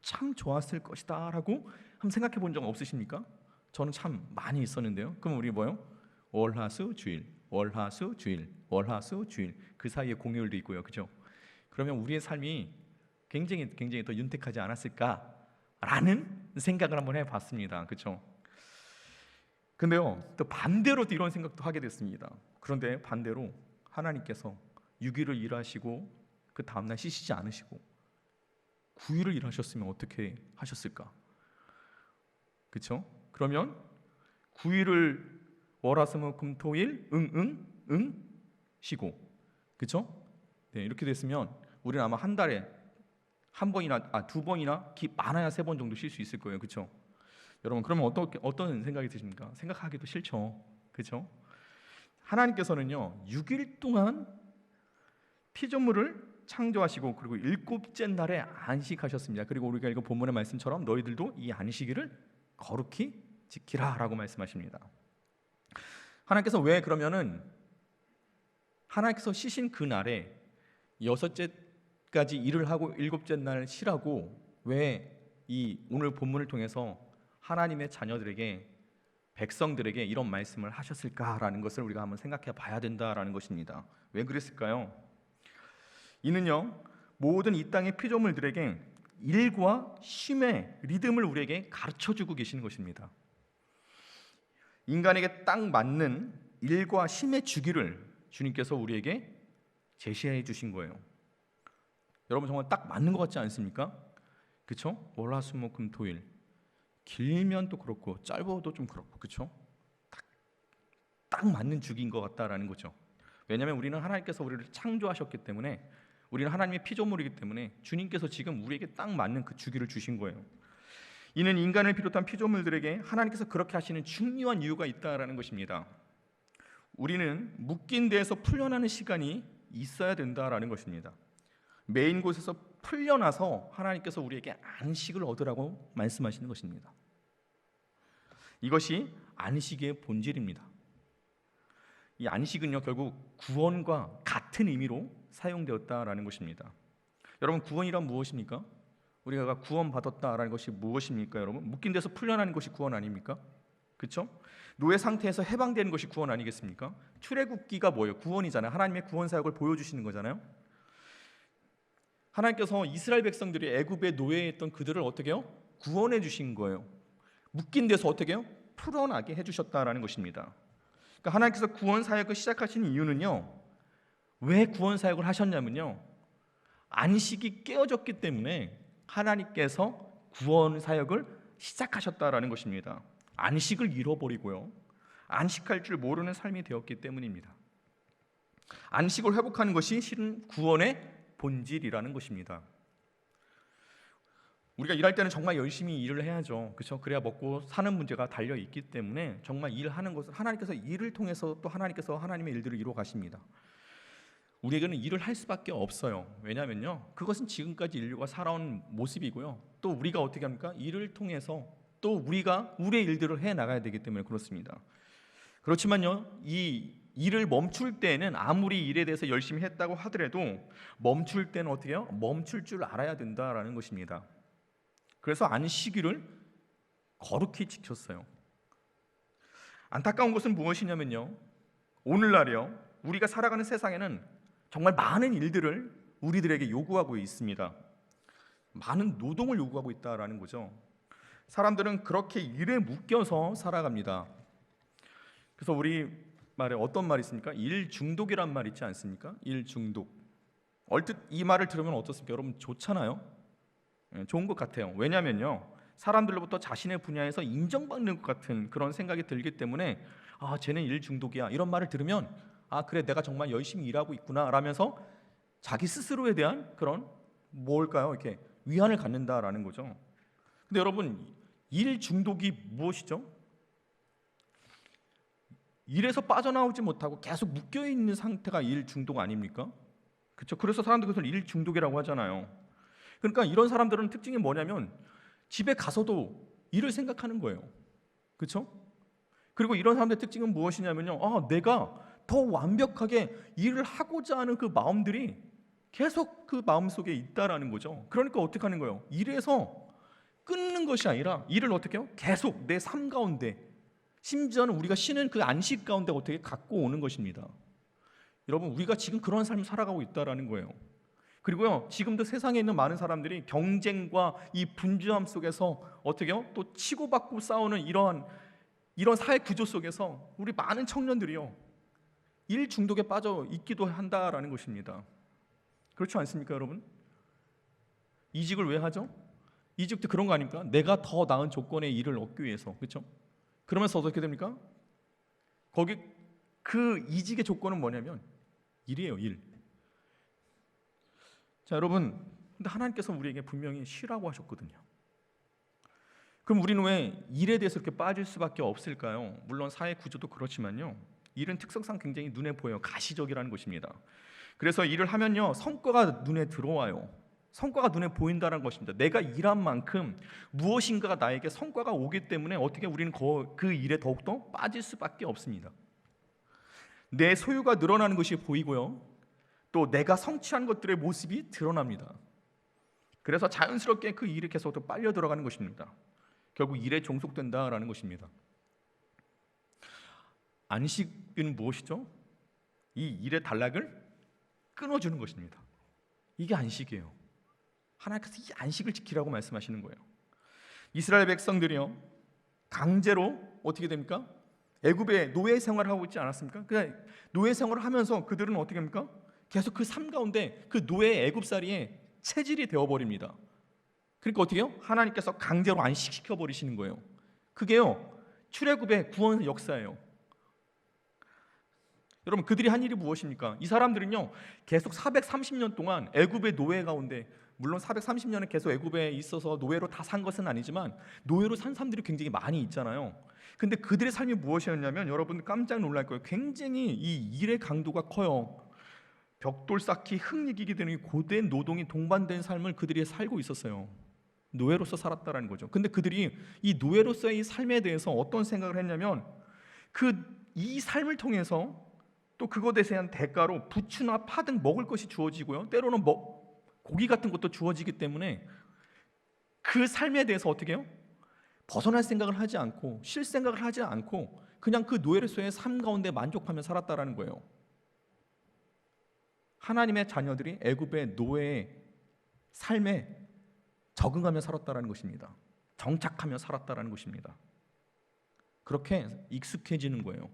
참 좋았을 것이다 라고 한번 생각해 본 적 없으십니까? 저는 참 많이 있었는데요. 그럼 우리 뭐요? 월화수주일, 월화수주일, 월화수주일 그 사이에 공휴일도 있고요. 그죠? 그러면 우리의 삶이 굉장히 더 윤택하지 않았을까라는 생각을 한번 해봤습니다. 그렇죠? 근데요 또 반대로도 이런 생각도 하게 됐습니다. 그런데 반대로 하나님께서 6일을 일하시고 그 다음날 쉬시지 않으시고 9일을 일하셨으면 어떻게 하셨을까? 그렇죠? 그러면 9일을 월화수목금토일 응 쉬고 그렇죠? 네, 이렇게 됐으면 우리는 아마 한 달에 한 번이나 두 번이나 많아야 3번 정도 쉴 수 있을 거예요. 그렇죠? 여러분 그러면 어떤 생각이 드십니까? 생각하기도 싫죠. 그렇죠? 하나님께서는요 6일 동안 피조물을 창조하시고 그리고 일곱째 날에 안식하셨습니다. 그리고 우리가 읽은 본문의 말씀처럼 너희들도 이 안식일을 거룩히 지키라 라고 말씀하십니다. 하나님께서 그러면은 하나님께서 쉬신 그 날에 여섯째까지 일을 하고 일곱째 날 쉬라고 왜 이 오늘 본문을 통해서 하나님의 자녀들에게 백성들에게 이런 말씀을 하셨을까라는 것을 우리가 한번 생각해 봐야 된다라는 것입니다. 왜 그랬을까요? 이는요 모든 이 땅의 피조물들에게 일과 쉼의 리듬을 우리에게 가르쳐주고 계시는 것입니다. 인간에게 딱 맞는 일과 쉼의 주기를 주님께서 우리에게 제시해 주신 거예요. 여러분 정말 딱 맞는 것 같지 않습니까? 그렇죠? 월화수목금토일 길면 또 그렇고 짧아도 좀 그렇고 그렇죠? 딱 맞는 주기인 것 같다라는 거죠. 왜냐하면 우리는 하나님께서 우리를 창조하셨기 때문에 우리는 하나님의 피조물이기 때문에 주님께서 지금 우리에게 딱 맞는 그 주기를 주신 거예요. 이는 인간을 비롯한 피조물들에게 하나님께서 그렇게 하시는 중요한 이유가 있다라는 것입니다. 우리는 묶인 데에서 풀려나는 시간이 있어야 된다라는 것입니다. 메인 곳에서 풀려나서 하나님께서 우리에게 안식을 얻으라고 말씀하시는 것입니다. 이것이 안식의 본질입니다. 이 안식은요 결국 구원과 같은 의미로 사용되었다라는 것입니다. 여러분 구원이란 무엇입니까? 우리가 구원받았다라는 것이 무엇입니까? 여러분 묶인 데서 풀려나는 것이 구원 아닙니까? 그렇죠? 노예 상태에서 해방되는 것이 구원 아니겠습니까? 출애굽기가 뭐예요? 구원이잖아요. 하나님의 구원 사역을 보여주시는 거잖아요. 하나님께서 이스라엘 백성들이 애굽의 노예했던 그들을 어떻게 해요? 구원해 주신 거예요. 묶인 데서 어떻게 해요? 풀어나게 해주셨다라는 것입니다. 그러니까 하나님께서 구원 사역을 시작하신 이유는요. 왜 구원 사역을 하셨냐면요. 안식이 깨어졌기 때문에 하나님께서 구원 사역을 시작하셨다라는 것입니다. 안식을 잃어버리고요. 안식할 줄 모르는 삶이 되었기 때문입니다. 안식을 회복하는 것이 실은 구원의 본질이라는 것입니다. 우리가 일할 때는 정말 열심히 일을 해야죠. 그렇죠? 그래야 먹고 사는 문제가 달려 있기 때문에 정말 일하는 것은 하나님께서 일을 통해서 또 하나님께서 하나님의 일들을 이루어 가십니다. 우리에게는 일을 할 수밖에 없어요. 왜냐하면요, 그것은 지금까지 인류가 살아온 모습이고요. 또 우리가 어떻게 합니까? 일을 통해서 또 우리가 우리의 일들을 해 나가야 되기 때문에 그렇습니다. 그렇지만요, 이 일을 멈출 때는 아무리 일에 대해서 열심히 했다고 하더라도 멈출 때는 어떻게 해요? 멈출 줄 알아야 된다라는 것입니다. 그래서 안식일을 거룩히 지켰어요. 안타까운 것은 무엇이냐면요, 오늘날이요, 우리가 살아가는 세상에는 정말 많은 일들을 우리들에게 요구하고 있습니다. 많은 노동을 요구하고 있다라는 거죠. 사람들은 그렇게 일에 묶여서 살아갑니다. 그래서 우리 말에 어떤 말이 있습니까? 일 중독이란 말 있지 않습니까? 일 중독. 얼뜻 이 말을 들으면 어떻습니까? 여러분, 좋잖아요. 좋은 것 같아요. 왜냐면요, 사람들로부터 자신의 분야에서 인정받는 것 같은 그런 생각이 들기 때문에 아, 쟤는 일 중독이야, 이런 말을 들으면 아, 그래, 내가 정말 열심히 일하고 있구나 라면서 자기 스스로에 대한 그런 뭘까요? 이렇게 위안을 갖는다라는 거죠. 근데 여러분, 일 중독이 무엇이죠? 일에서 빠져나오지 못하고 계속 묶여 있는 상태가 일 중독 아닙니까? 그렇죠? 그래서 사람들이 그것을 일 중독이라고 하잖아요. 그러니까 이런 사람들은 특징이 뭐냐면 집에 가서도 일을 생각하는 거예요. 그렇죠? 그리고 이런 사람들의 특징은 무엇이냐면요, 아, 내가 더 완벽하게 일을 하고자 하는 그 마음들이 계속 그 마음속에 있다라는 거죠. 그러니까 어떻게 하는 거예요? 일에서 끊는 것이 아니라 일을 어떻게 해요? 계속 내 삶 가운데, 심지어는 우리가 쉬는 그 안식 가운데 어떻게 갖고 오는 것입니다. 여러분, 우리가 지금 그런 삶을 살아가고 있다라는 거예요. 그리고요, 지금도 세상에 있는 많은 사람들이 경쟁과 이 분주함 속에서 어떻게요? 또 치고받고 싸우는 이런 사회 구조 속에서 우리 많은 청년들이요, 일 중독에 빠져 있기도 한다라는 것입니다. 그렇지 않습니까, 여러분? 이직을 왜 하죠? 이직도 그런 거 아닙니까? 내가 더 나은 조건의 일을 얻기 위해서, 그렇죠? 그러면서 어떻게 됩니까? 거기 그 이직의 조건은 뭐냐면 일이에요, 일. 자, 여러분, 근데 하나님께서 우리에게 분명히 쉬라고 하셨거든요. 그럼 우리는 왜 일에 대해서 이렇게 빠질 수밖에 없을까요? 물론 사회 구조도 그렇지만요, 일은 특성상 굉장히 눈에 보여요. 가시적이라는 것입니다. 그래서 일을 하면요, 성과가 눈에 들어와요. 성과가 눈에 보인다는 것입니다. 내가 일한 만큼 무엇인가가 나에게 성과가 오기 때문에 어떻게 우리는 그 일에 더욱더 빠질 수밖에 없습니다. 내 소유가 늘어나는 것이 보이고요, 또 내가 성취한 것들의 모습이 드러납니다. 그래서 자연스럽게 그 일에 계속 더 빨려 들어가는 것입니다. 결국 일에 종속된다라는 것입니다. 안식은 무엇이죠? 이 일의 단락을 끊어주는 것입니다. 이게 안식이에요. 하나님께서 이 안식을 지키라고 말씀하시는 거예요. 이스라엘 백성들이요, 강제로 어떻게 됩니까? 애굽에 노예 생활을 하고 있지 않았습니까? 그러니까 노예 생활을 하면서 그들은 어떻게 합니까? 계속 그 삶 가운데 그 노예 애굽살이에 체질이 되어버립니다. 그러니까 어떻게 해요? 하나님께서 강제로 안식시켜 버리시는 거예요. 그게요, 출애굽의 구원 역사예요. 여러분, 그들이 한 일이 무엇입니까? 이 사람들은요, 계속 430년 동안 애굽의 노예 가운데, 물론 430년은 계속 애굽에 있어서 노예로 다 산 것은 아니지만 노예로 산 사람들이 굉장히 많이 있잖아요. 근데 그들의 삶이 무엇이었냐면, 여러분 깜짝 놀랄 거예요. 굉장히 이 일의 강도가 커요. 벽돌 쌓기, 흙 이기기 등의 고된 노동이 동반된 삶을 그들이 살고 있었어요. 노예로서 살았다라는 거죠. 근데 그들이 이 노예로서의 삶에 대해서 어떤 생각을 했냐면, 이 삶을 통해서 또 그것에 대한 대가로 부추나 파 등 먹을 것이 주어지고요, 때로는 고기 같은 것도 주어지기 때문에 그 삶에 대해서 어떻게 해요? 벗어날 생각을 하지 않고, 쉴 생각을 하지 않고 그냥 그 노예로서의 삶 가운데 만족하며 살았다라는 거예요. 하나님의 자녀들이 애굽의 노예의 삶에 적응하며 살았다라는 것입니다. 정착하며 살았다라는 것입니다. 그렇게 익숙해지는 거예요.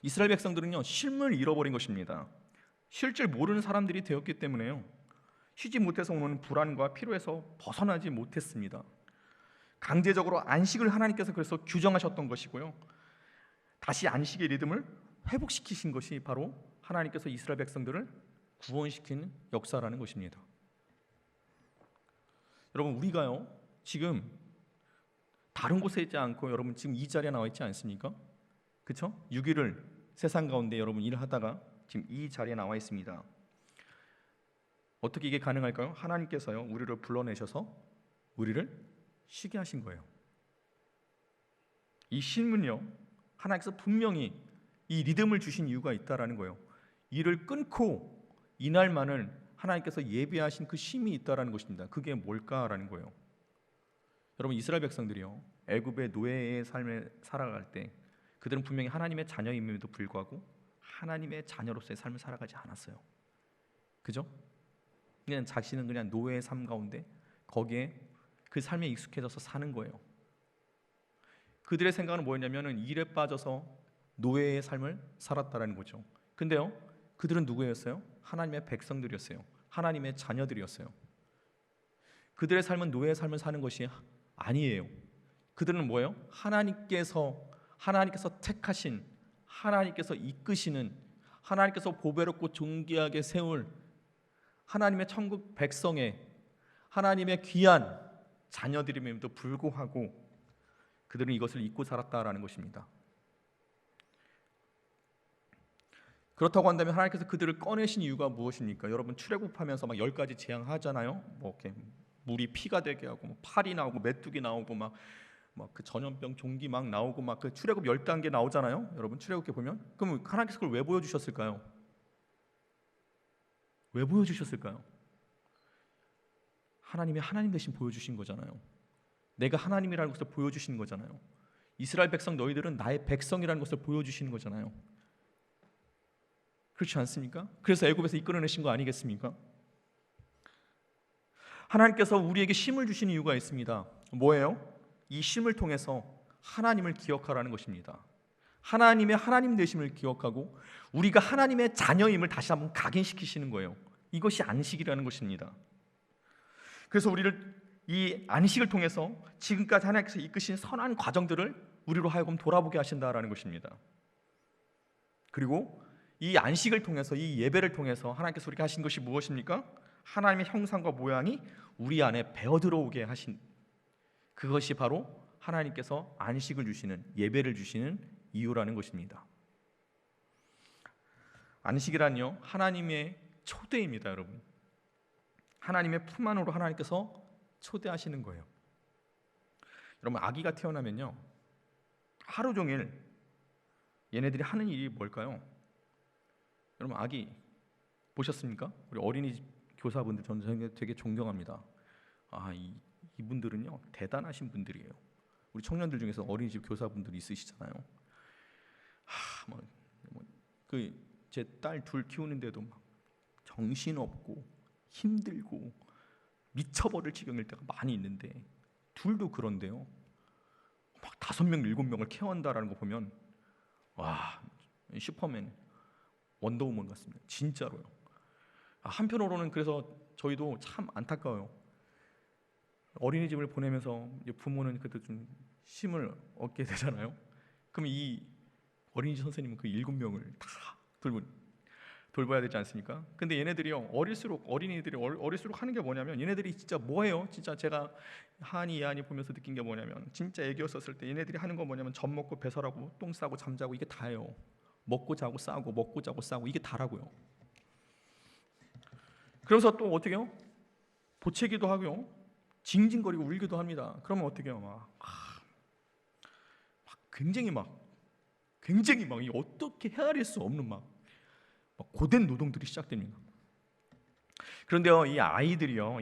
이스라엘 백성들은요, 쉼을 잃어버린 것입니다. 쉴 줄 모르는 사람들이 되었기 때문에요, 쉬지 못해서 오는 불안과 피로에서 벗어나지 못했습니다. 강제적으로 안식을 하나님께서 그래서 규정하셨던 것이고요, 다시 안식의 리듬을 회복시키신 것이 바로 하나님께서 이스라엘 백성들을 구원시킨 역사라는 것입니다. 여러분 우리가요 지금 다른 곳에 있지 않고 여러분 지금 이 자리에 나와 있지 않습니까? 그렇죠? 6일을 세상 가운데 여러분 일을 하다가 지금 이 자리에 나와 있습니다. 어떻게 이게 가능할까요? 하나님께서요 우리를 불러내셔서 우리를 쉬게 하신 거예요. 이 쉼은요 하나님께서 분명히 이 리듬을 주신 이유가 있다라는 거예요. 일을 끊고 이날만을 하나님께서 예비하신 그 쉼이 있다라는 것입니다. 그게 뭘까라는 거예요. 여러분 이스라엘 백성들이요 애굽의 노예의 삶을 살아갈 때 그들은 분명히 하나님의 자녀임에도 불구하고 하나님의 자녀로서의 삶을 살아가지 않았어요. 그죠? 그냥 자신은 그냥 노예의 삶 가운데 거기에 그 삶에 익숙해져서 사는 거예요. 그들의 생각은 뭐였냐면은 일에 빠져서 노예의 삶을 살았다라는 거죠. 근데요 그들은 누구였어요? 하나님의 백성들이었어요. 하나님의 자녀들이었어요. 그들의 삶은 노예의 삶을 사는 것이 아니에요. 그들은 뭐예요? 하나님께서 택하신, 하나님께서 이끄시는, 하나님께서 보배롭고 존귀하게 세울 하나님의 천국 백성의 하나님의 귀한 자녀들임에도 불구하고 그들은 이것을 잊고 살았다라는 것입니다. 그렇다고 한다면 하나님께서 그들을 꺼내신 이유가 무엇입니까? 여러분 출애굽하면서 막 10가지 재앙하잖아요. 뭐 이렇게 물이 피가 되게 하고 뭐 팔이 나오고 메뚜기 나오고 막 그 전염병 종기 막 나오고 막 그 출애굽 10단계 나오잖아요. 여러분 출애굽에 보면 그럼 하나님께서 그걸 왜 보여주셨을까요? 왜 보여주셨을까요? 하나님이 하나님 대신 보여주신 거잖아요. 내가 하나님이라는 것을 보여주시는 거잖아요. 이스라엘 백성 너희들은 나의 백성이라는 것을 보여주시는 거잖아요. 그렇지 않습니까? 그래서 애굽에서 이끌어내신 거 아니겠습니까? 하나님께서 우리에게 쉼을 주신 이유가 있습니다. 뭐예요? 이 쉼을 통해서 하나님을 기억하라는 것입니다. 하나님의 하나님 되심을 기억하고 우리가 하나님의 자녀임을 다시 한번 각인시키시는 거예요. 이것이 안식이라는 것입니다. 그래서 우리를 이 안식을 통해서 지금까지 하나님께서 이끄신 선한 과정들을 우리로 하여금 돌아보게 하신다라는 것입니다. 그리고 이 안식을 통해서 이 예배를 통해서 하나님께서 우리가 하신 것이 무엇입니까? 하나님의 형상과 모양이 우리 안에 배어 들어오게 하신 그것이 바로 하나님께서 안식을 주시는 예배를 주시는 이유라는 것입니다. 안식이란요 하나님의 초대입니다, 여러분. 하나님의 품 안으로 하나님께서 초대하시는 거예요. 여러분 아기가 태어나면요 하루 종일 얘네들이 하는 일이 뭘까요? 여러분 아기 보셨습니까? 우리 어린이집 교사분들 저는 되게 존경합니다. 이분들은요 대단하신 분들이에요. 우리 청년들 중에서 어린이집 교사분들이 있으시잖아요. 제 딸 둘 키우는데도 막 정신없고 힘들고 미쳐버릴 지경일 때가 많이 있는데 둘도 그런데요 막 5명 7명을 케어한다라는 거 보면 와 슈퍼맨 원더우먼 같습니다. 진짜로요. 한편으로는 그래서 저희도 참 안타까워요. 어린이집을 보내면서 부모는 그래도 좀 쉼을 얻게 되잖아요. 그럼 이 어린이집 선생님은 그 7명을 다 돌봐야 되지 않습니까? 근데 얘네들이요 어린이들이 어릴수록 하는 게 뭐냐면 얘네들이 진짜 뭐예요? 진짜 제가 한이 예한이 보면서 느낀 게 뭐냐면 진짜 애기였었을 때 얘네들이 하는 거 뭐냐면 젖 먹고 배설하고 똥 싸고 잠자고 이게 다예요. 먹고 자고 싸고 먹고 자고 싸고 이게 다라고요. 그래서 또 어떻게 해요? 보채기도 하고요 징징거리고 울기도 합니다. 그러면 어떻게 해요? 굉장히 이 어떻게 헤아릴 수 없는 막 고된 노동들이 시작됩니다. 그런데요 이 아기들이요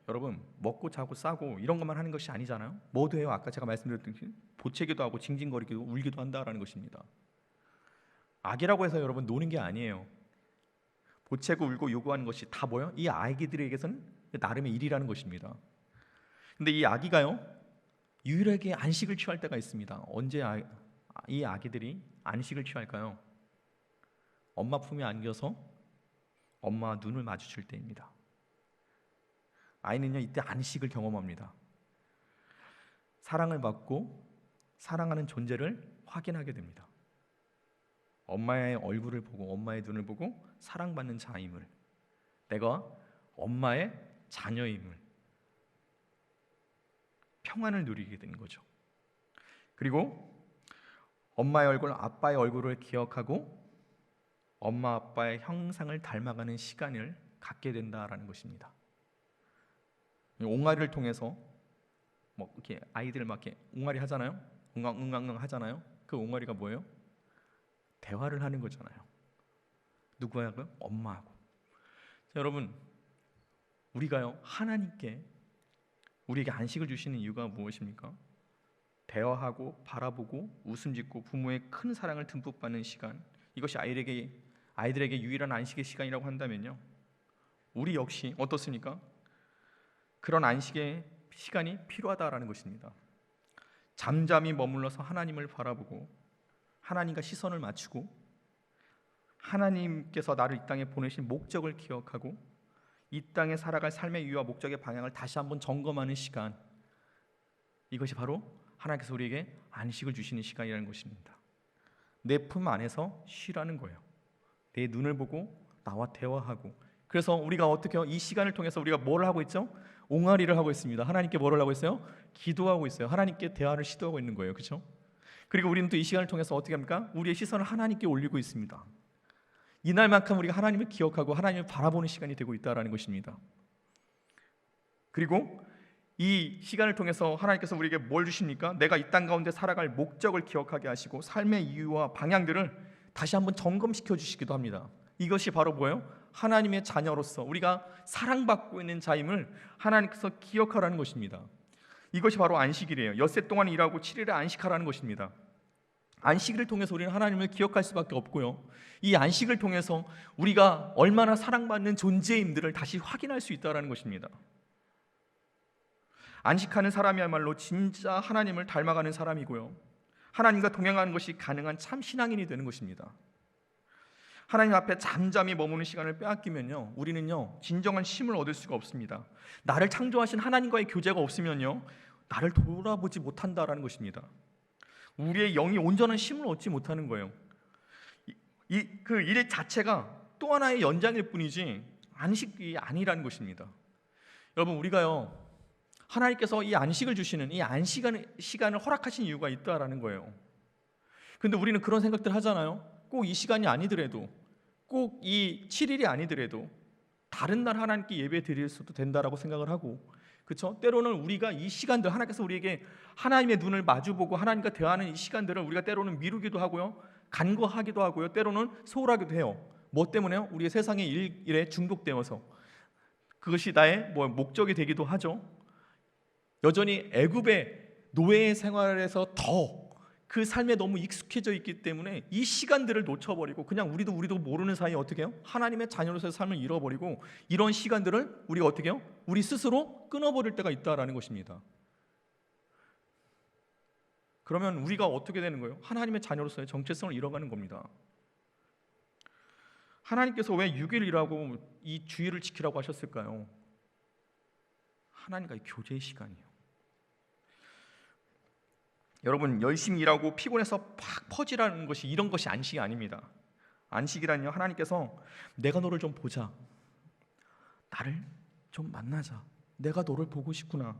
여러분 먹고 자고 싸고 이런 것만 하는 것이 아니잖아요. 뭐도 해요? 아까 제가 말씀드렸듯이 보채기도 하고 징징거리기도 울기도 한다라는 것입니다. 아기라고 해서 여러분 노는 게 아니에요. 보채고 울고 요구하는 것이 다 뭐예요? 이 아기들에게서는 나름의 일이라는 것입니다. 근데 이 아기가요 유일하게 안식을 취할 때가 있습니다. 언제 이 아기들이 안식을 취할까요? 엄마 품에 안겨서 엄마와 눈을 마주칠 때입니다. 아이는요 이때 안식을 경험합니다. 사랑을 받고 사랑하는 존재를 확인하게 됩니다. 엄마의 얼굴을 보고 엄마의 눈을 보고 사랑받는 자임을 내가 엄마의 자녀임을 평안을 누리게 되는 거죠. 그리고 엄마의 얼굴, 아빠의 얼굴을 기억하고 엄마 아빠의 형상을 닮아가는 시간을 갖게 된다라는 것입니다. 옹알이를 통해서 뭐 이렇게 아이들 막 이렇게 옹알이 하잖아요. 웅앙웅앙 하잖아요. 그 옹알이가 뭐예요? 대화를 하는 거잖아요. 누구하고? 엄마하고. 자, 여러분, 우리가요 하나님께 우리에게 안식을 주시는 이유가 무엇입니까? 대화하고 바라보고 웃음 짓고 부모의 큰 사랑을 듬뿍 받는 시간, 이것이 아이들에게 유일한 안식의 시간이라고 한다면요, 우리 역시 어떻습니까? 그런 안식의 시간이 필요하다라는 것입니다. 잠잠히 머물러서 하나님을 바라보고 하나님과 시선을 맞추고 하나님께서 나를 이 땅에 보내신 목적을 기억하고 이 땅에 살아갈 삶의 이유와 목적의 방향을 다시 한번 점검하는 시간, 이것이 바로 하나님께서 우리에게 안식을 주시는 시간이라는 것입니다. 내 품 안에서 쉬라는 거예요. 내 눈을 보고 나와 대화하고. 그래서 우리가 어떻게 해요? 이 시간을 통해서 우리가 뭘 하고 있죠? 옹알이를 하고 있습니다. 하나님께 뭐를 하고 있어요? 기도하고 있어요. 하나님께 대화를 시도하고 있는 거예요. 그렇죠? 그리고 우리는 또 이 시간을 통해서 어떻게 합니까? 우리의 시선을 하나님께 올리고 있습니다. 이날만큼 우리가 하나님을 기억하고 하나님을 바라보는 시간이 되고 있다는 것입니다. 그리고 이 시간을 통해서 하나님께서 우리에게 뭘 주십니까? 내가 이 땅 가운데 살아갈 목적을 기억하게 하시고 삶의 이유와 방향들을 다시 한번 점검시켜 주시기도 합니다. 이것이 바로 뭐예요? 하나님의 자녀로서 우리가 사랑받고 있는 자임을 하나님께서 기억하라는 것입니다. 이것이 바로 안식일이에요. 엿새 동안 일하고 7일에 안식하라는 것입니다. 안식일을 통해서 우리는 하나님을 기억할 수밖에 없고요, 이 안식을 통해서 우리가 얼마나 사랑받는 존재임들을 다시 확인할 수 있다는 것입니다. 안식하는 사람이야말로 진짜 하나님을 닮아가는 사람이고요, 하나님과 동행하는 것이 가능한 참 신앙인이 되는 것입니다. 하나님 앞에 잠잠히 머무는 시간을 빼앗기면요, 우리는요 진정한 쉼을 얻을 수가 없습니다. 나를 창조하신 하나님과의 교제가 없으면요, 나를 돌아보지 못한다라는 것입니다. 우리의 영이 온전한 쉼을 얻지 못하는 거예요. 그 일 자체가 또 하나의 연장일 뿐이지 안식이 아니라는 것입니다. 여러분, 우리가요 하나님께서 이 안식을 주시는 이 시간을 허락하신 이유가 있다라는 거예요. 근데 우리는 그런 생각들 하잖아요. 꼭 이 시간이 아니더라도, 꼭 이 7일이 아니더라도 다른 날 하나님께 예배 드릴 수도 된다라고 생각을 하고, 그렇죠? 때로는 우리가 이 시간들, 하나님께서 우리에게 하나님의 눈을 마주보고 하나님과 대화하는 이 시간들을 우리가 때로는 미루기도 하고요, 간과하기도 하고요, 때로는 소홀하기도 해요. 뭐 때문에요? 우리의 세상의 일에 중독되어서. 그것이 나의 목적이 되기도 하죠. 여전히 애굽의 노예의 생활에서 더 그 삶에 너무 익숙해져 있기 때문에 이 시간들을 놓쳐버리고 그냥 우리도 모르는 사이에 어떻게 해요? 하나님의 자녀로서의 삶을 잃어버리고 이런 시간들을 우리가 어떻게 해요? 우리 스스로 끊어버릴 때가 있다라는 것입니다. 그러면 우리가 어떻게 되는 거예요? 하나님의 자녀로서의 정체성을 잃어가는 겁니다. 하나님께서 왜 6일 일하고 이 주일을 지키라고 하셨을까요? 하나님과의 교제의 시간이에요. 여러분, 열심히 일하고 피곤해서 팍 퍼지라는 것이, 이런 것이 안식이 아닙니다. 안식이란요, 하나님께서 내가 너를 좀 보자, 나를 좀 만나자, 내가 너를 보고 싶구나,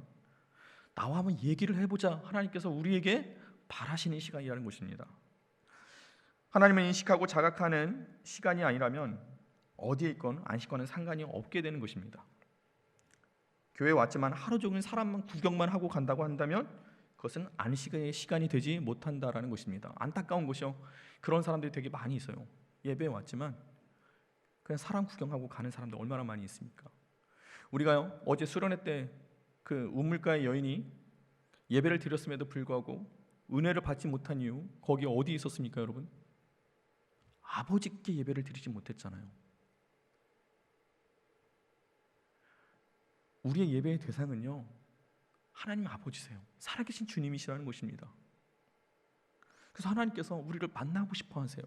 나와 한번 얘기를 해보자, 하나님께서 우리에게 바라시는 시간이라는 것입니다. 하나님을 인식하고 자각하는 시간이 아니라면 어디에 있건 안식과는 상관이 없게 되는 것입니다. 교회에 왔지만 하루 종일 사람만 구경만 하고 간다고 한다면 그것은 안식의 시간이 되지 못한다라는 것입니다. 안타까운 것이요, 그런 사람들이 되게 많이 있어요. 예배에 왔지만 그냥 사람 구경하고 가는 사람들 얼마나 많이 있습니까? 우리가요 어제 수련회 때 그 우물가의 여인이 예배를 드렸음에도 불구하고 은혜를 받지 못한 이유, 거기 어디 있었습니까, 여러분? 아버지께 예배를 드리지 못했잖아요. 우리의 예배의 대상은요 하나님 아버지세요. 살아계신 주님이시라는 것입니다. 그래서 하나님께서 우리를 만나고 싶어 하세요.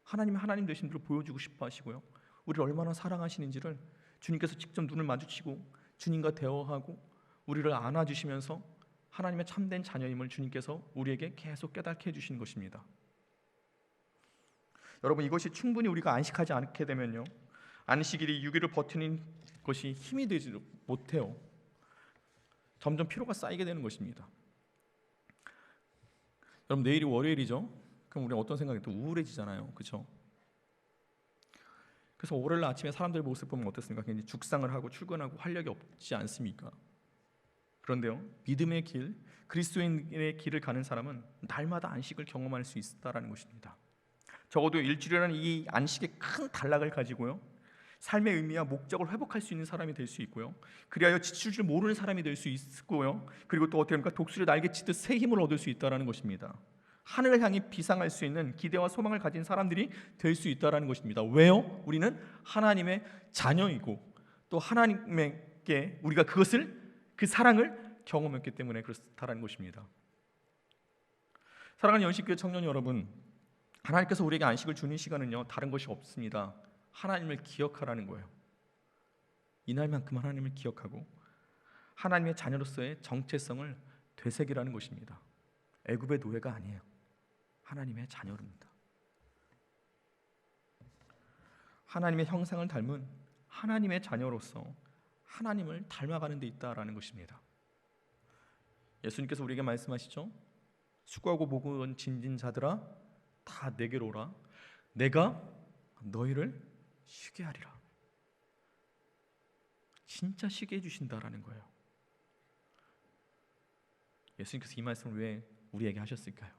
하나님의 하나님 되신 분을 보여주고 싶어 하시고요, 우리를 얼마나 사랑하시는지를 주님께서 직접 눈을 마주치고 주님과 대화하고 우리를 안아주시면서 하나님의 참된 자녀임을 주님께서 우리에게 계속 깨닫게 해주시는 것입니다. 여러분, 이것이 충분히 우리가 안식하지 않게 되면요, 안식일이 6일을 버티는 것이 힘이 되지 못해요. 점점 피로가 쌓이게 되는 것입니다. 여러분 내일이 월요일이죠? 그럼 우리는 어떤 생각이 또 우울해지잖아요, 그렇죠? 그래서 월요일 아침에 사람들 모습 보면 어떻습니까? 굉장히 죽상을 하고 출근하고 활력이 없지 않습니까? 그런데요, 믿음의 길, 그리스도인의 길을 가는 사람은 날마다 안식을 경험할 수 있다라는 것입니다. 적어도 일주일이라는 이 안식의 큰 단락을 가지고요, 삶의 의미와 목적을 회복할 수 있는 사람이 될 수 있고요, 그리하여 지칠 줄 모르는 사람이 될 수 있고요, 그리고 또 어떻게 합니까? 독수리 날개치듯 새 힘을 얻을 수 있다라는 것입니다. 하늘을 향해 비상할 수 있는 기대와 소망을 가진 사람들이 될 수 있다라는 것입니다. 왜요? 우리는 하나님의 자녀이고 또 하나님께 우리가 그 사랑을 경험했기 때문에 그렇다라는 것입니다. 사랑하는 연식교회 청년 여러분, 하나님께서 우리에게 안식을 주는 시간은요, 다른 것이 없습니다. 하나님을 기억하라는 거예요. 이날만큼 하나님을 기억하고 하나님의 자녀로서의 정체성을 되새기라는 것입니다. 애굽의 노예가 아니에요. 하나님의 자녀입니다. 하나님의 형상을 닮은 하나님의 자녀로서 하나님을 닮아가는 데 있다라는 것입니다. 예수님께서 우리에게 말씀하시죠. 수고하고 무거운 짐진 자들아 다 내게로 오라. 내가 너희를 쉬게 하리라. 진짜 쉬게 해주신다라는 거예요. 예수님께서 이 말씀을 왜 우리에게 하셨을까요?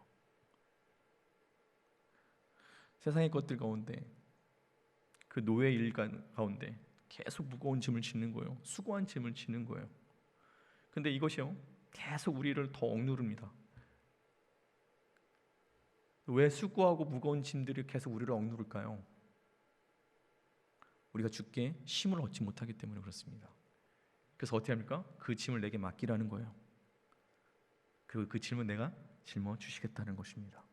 세상의 것들 가운데 그 노예 일 가운데 계속 무거운 짐을 지는 거예요. 수고한 짐을 지는 거예요. 근데 이것이요, 계속 우리를 더 억누릅니다. 왜 수고하고 무거운 짐들이 계속 우리를 억누를까요? 우리가 주께 쉼을 얻지 못하기 때문에 그렇습니다. 그래서 어떻게 합니까? 그 짐을 내게 맡기라는 거예요. 그 짐을 내가 짊어 주시겠다는 것입니다.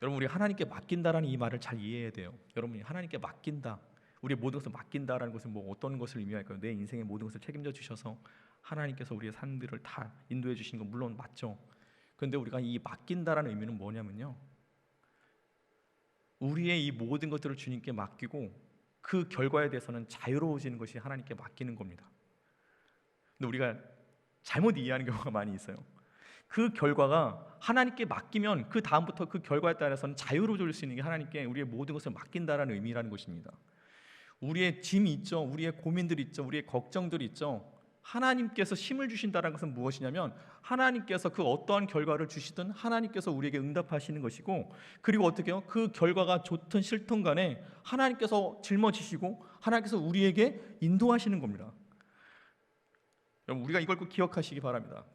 여러분, 우리 하나님께 맡긴다라는 이 말을 잘 이해해야 돼요. 여러분이 하나님께 맡긴다, 우리의 모든 것을 맡긴다라는 것은 뭐 어떤 것을 의미할까요? 내 인생의 모든 것을 책임져 주셔서 하나님께서 우리의 삶들을 다 인도해 주시는 건 물론 맞죠. 그런데 우리가 이 맡긴다라는 의미는 뭐냐면요, 우리의 이 모든 것들을 주님께 맡기고 그 결과에 대해서는 자유로워지는 것이 하나님께 맡기는 겁니다. 근데 우리가 잘못 이해하는 경우가 많이 있어요. 그 결과가 하나님께 맡기면 그 다음부터 그 결과에 따라서는 자유로워질 수 있는 게 하나님께 우리의 모든 것을 맡긴다라는 의미라는 것입니다. 우리의 짐이 있죠, 우리의 고민들이 있죠, 우리의 걱정들이 있죠. 하나님께서 힘을 주신다는 것은 무엇이냐면 하나님께서 그 어떠한 결과를 주시든 하나님께서 우리에게 응답하시는 것이고, 그리고 어떻게 해요? 그 결과가 좋든 싫든 간에 하나님께서 짊어지시고 하나님께서 우리에게 인도하시는 겁니다. 여러분, 우리가 이걸 꼭 기억하시기 바랍니다.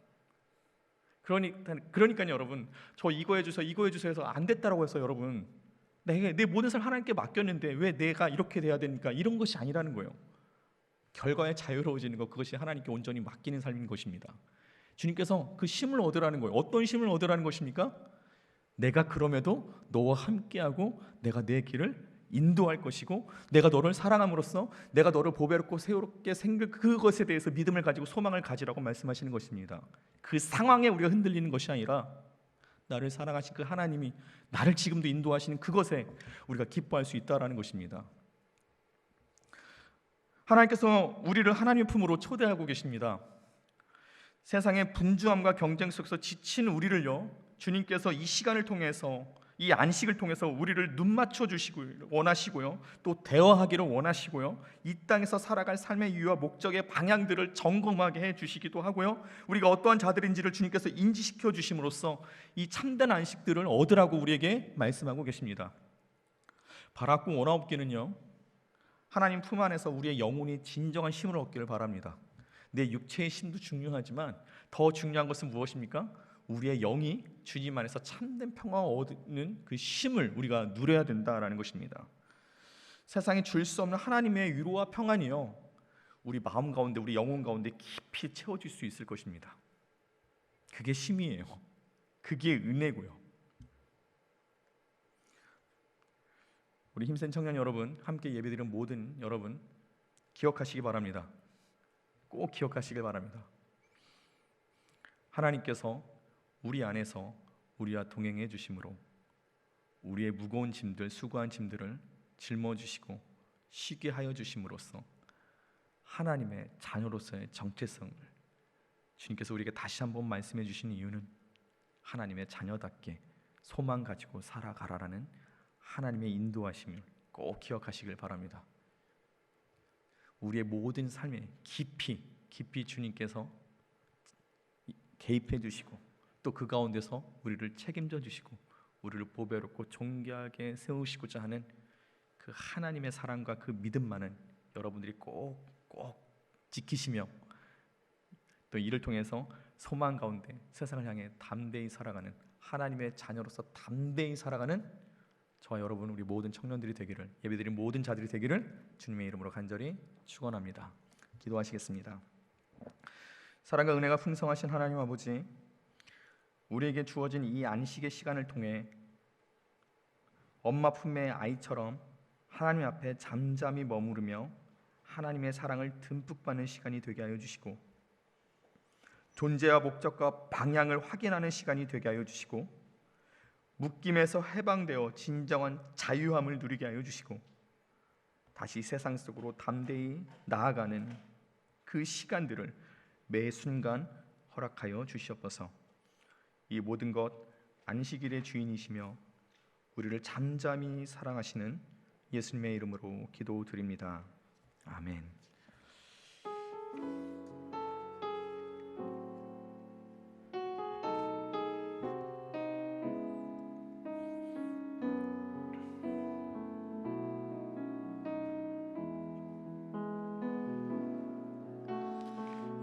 그러니까요 여러분, 저 이거 해주세요 해서 안 됐다라고 해서 여러분 내 모든 삶 하나님께 맡겼는데 왜 내가 이렇게 돼야 되니까, 이런 것이 아니라는 거예요. 결과에 자유로워지는 것, 그것이 하나님께 온전히 맡기는 삶인 것입니다. 주님께서 그 힘을 얻으라는 거예요. 어떤 힘을 얻으라는 것입니까? 내가 그럼에도 너와 함께하고 내가 내 길을 인도할 것이고, 내가 너를 사랑함으로써 내가 너를 보배롭고 새롭게 생길 그것에 대해서 믿음을 가지고 소망을 가지라고 말씀하시는 것입니다. 그 상황에 우리가 흔들리는 것이 아니라 나를 사랑하신 그 하나님이 나를 지금도 인도하시는 그것에 우리가 기뻐할 수 있다라는 것입니다. 하나님께서 우리를 하나님의 품으로 초대하고 계십니다. 세상의 분주함과 경쟁 속에서 지친 우리를요, 주님께서 이 시간을 통해서, 이 안식을 통해서 우리를 눈 맞춰 주시고 원하시고요, 또 대화하기를 원하시고요, 이 땅에서 살아갈 삶의 이유와 목적의 방향들을 점검하게 해 주시기도 하고요, 우리가 어떠한 자들인지를 주님께서 인지시켜 주심으로써 이 참된 안식들을 얻으라고 우리에게 말씀하고 계십니다. 바라고 원하옵기는요, 하나님 품 안에서 우리의 영혼이 진정한 힘을 얻기를 바랍니다. 내 육체의 힘도 중요하지만 더 중요한 것은 무엇입니까? 우리의 영이 주님 안에서 참된 평화를 얻는 그 힘을 우리가 누려야 된다라는 것입니다. 세상에 줄 수 없는 하나님의 위로와 평안이요, 우리 마음 가운데, 우리 영혼 가운데 깊이 채워질 수 있을 것입니다. 그게 힘이에요. 그게 은혜고요. 우리 힘센 청년 여러분, 함께 예배드리는 모든 여러분 기억하시기 바랍니다. 꼭 기억하시길 바랍니다. 하나님께서 우리 안에서 우리와 동행해 주심으로 우리의 무거운 짐들, 수고한 짐들을 짊어주시고 쉬게 하여 주심으로써 하나님의 자녀로서의 정체성을 주님께서 우리에게 다시 한번 말씀해 주신 이유는 하나님의 자녀답게 소망 가지고 살아가라라는 하나님의 인도하심을 꼭 기억하시길 바랍니다. 우리의 모든 삶에 깊이 주님께서 개입해 주시고 또 그 가운데서 우리를 책임져 주시고 우리를 보배롭고 존귀하게 세우시고자 하는 그 하나님의 사랑과 그 믿음만은 여러분들이 꼭 지키시며 또 이를 통해서 소망 가운데 세상을 향해 담대히 살아가는 하나님의 자녀로서 담대히 살아가는 저와 여러분 우리 모든 청년들이 되기를, 예배드린 모든 자들이 되기를 주님의 이름으로 간절히 축원합니다. 기도하시겠습니다. 사랑과 은혜가 풍성하신 하나님 아버지, 우리에게 주어진 이 안식의 시간을 통해 엄마 품의 아이처럼 하나님 앞에 잠잠히 머무르며 하나님의 사랑을 듬뿍 받는 시간이 되게 하여 주시고, 존재와 목적과 방향을 확인하는 시간이 되게 하여 주시고, 묶임에서 해방되어 진정한 자유함을 누리게 하여 주시고, 다시 세상 속으로 담대히 나아가는 그 시간들을 매 순간 허락하여 주시옵소서. 이 모든 것 안식일의 주인이시며 우리를 잠잠히 사랑하시는 예수님의 이름으로 기도드립니다. 아멘.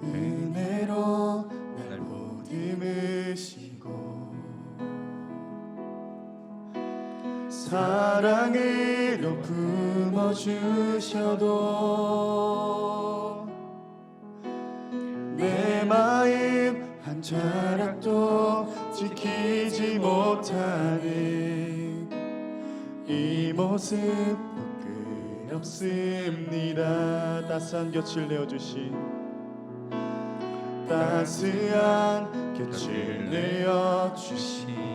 은혜로 날 보듬으시고 사랑으로 품어주셔도 내 마음 한 자락도 지키지 못하는 이 모습 부끄럽습니다. 따스한 곁을 내어주신 따스한 곁을 내어주신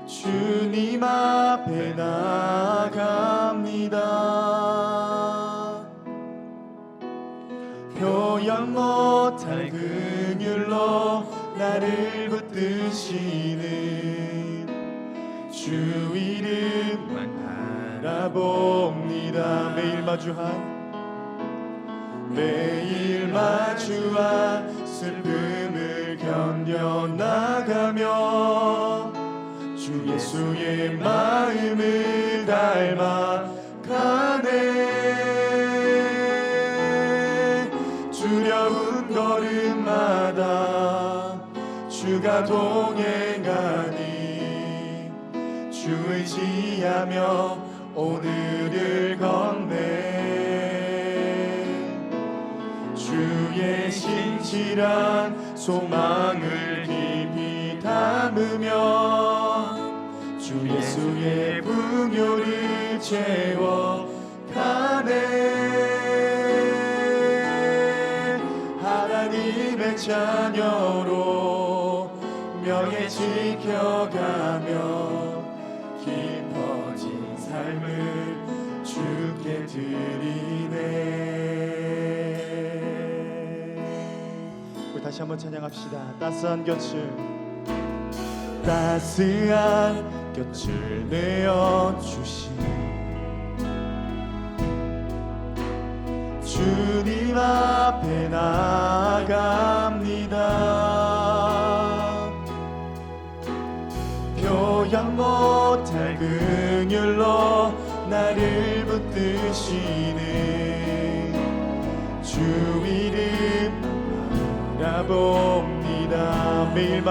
주님 앞에 나아갑니다. 표현 못할 긍휼로 나를 붙드시는 주 이름만 바라봅니다. 매일 마주한 슬픔을 견뎌나가며 주 예수의 마음을 닮아가네. 두려운 걸음마다 주가 동행하니 주 의지하며 오늘을 걷네. 주의 신실한 소망을 깊이 담으며 주 예수의 풍요를 채워가네. 하나님의 자녀로 명예 지켜가며 깊어진 삶을 주께 드리네. 우리 다시 한번 찬양합시다. 따스한 곁을 내어주신 주님 앞에 나아갑니다. 표현 못할 긍휼로 나를 붙드시는 주 이름 바라봅니다. 매일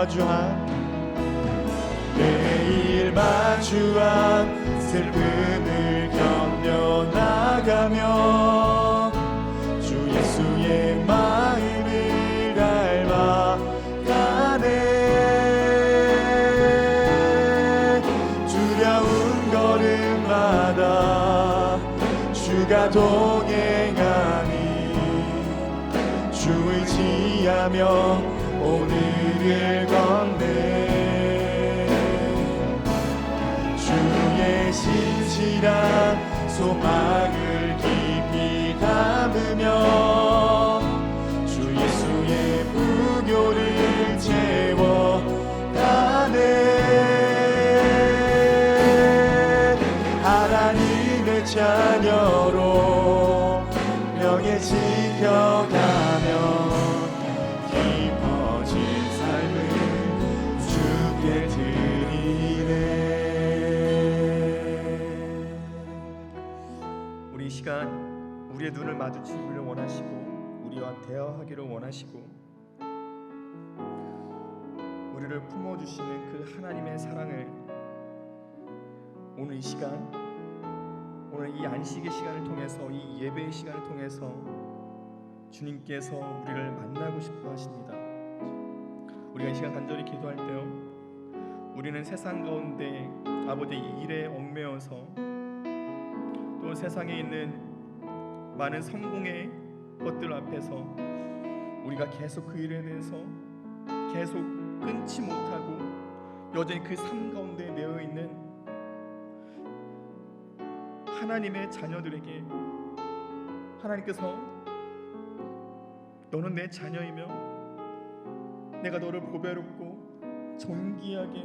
마주한 슬픔을 견뎌나가며 주 예수의 마음을 닮아가네. 두려운 걸음마다 주가 동행하니 주 의지하며 오늘을 걷네. 주의 신실한 소망을 깊이 담으며 자녀로 명예 지켜가며 깊어진 삶을 주께 드리네. 우리 이 시간 우리의 눈을 마주치기를 원하시고 우리와 대화하기를 원하시고 우리를 품어주시는 그 하나님의 사랑을 오늘 이 시간, 오늘 이 안식의 시간을 통해서, 이 예배의 시간을 통해서 주님께서 우리를 만나고 싶어 하십니다. 우리가 이 시간 간절히 기도할 때요, 우리는 세상 가운데 아버지 이 일에 얽매여서 또 세상에 있는 많은 성공의 것들 앞에서 우리가 계속 그 일에 대해서 계속 끊지 못하고 여전히 그 삶 가운데 매여 있는 하나님의 자녀들에게 하나님께서 너는 내 자녀이며 내가 너를 보배롭고 존귀하게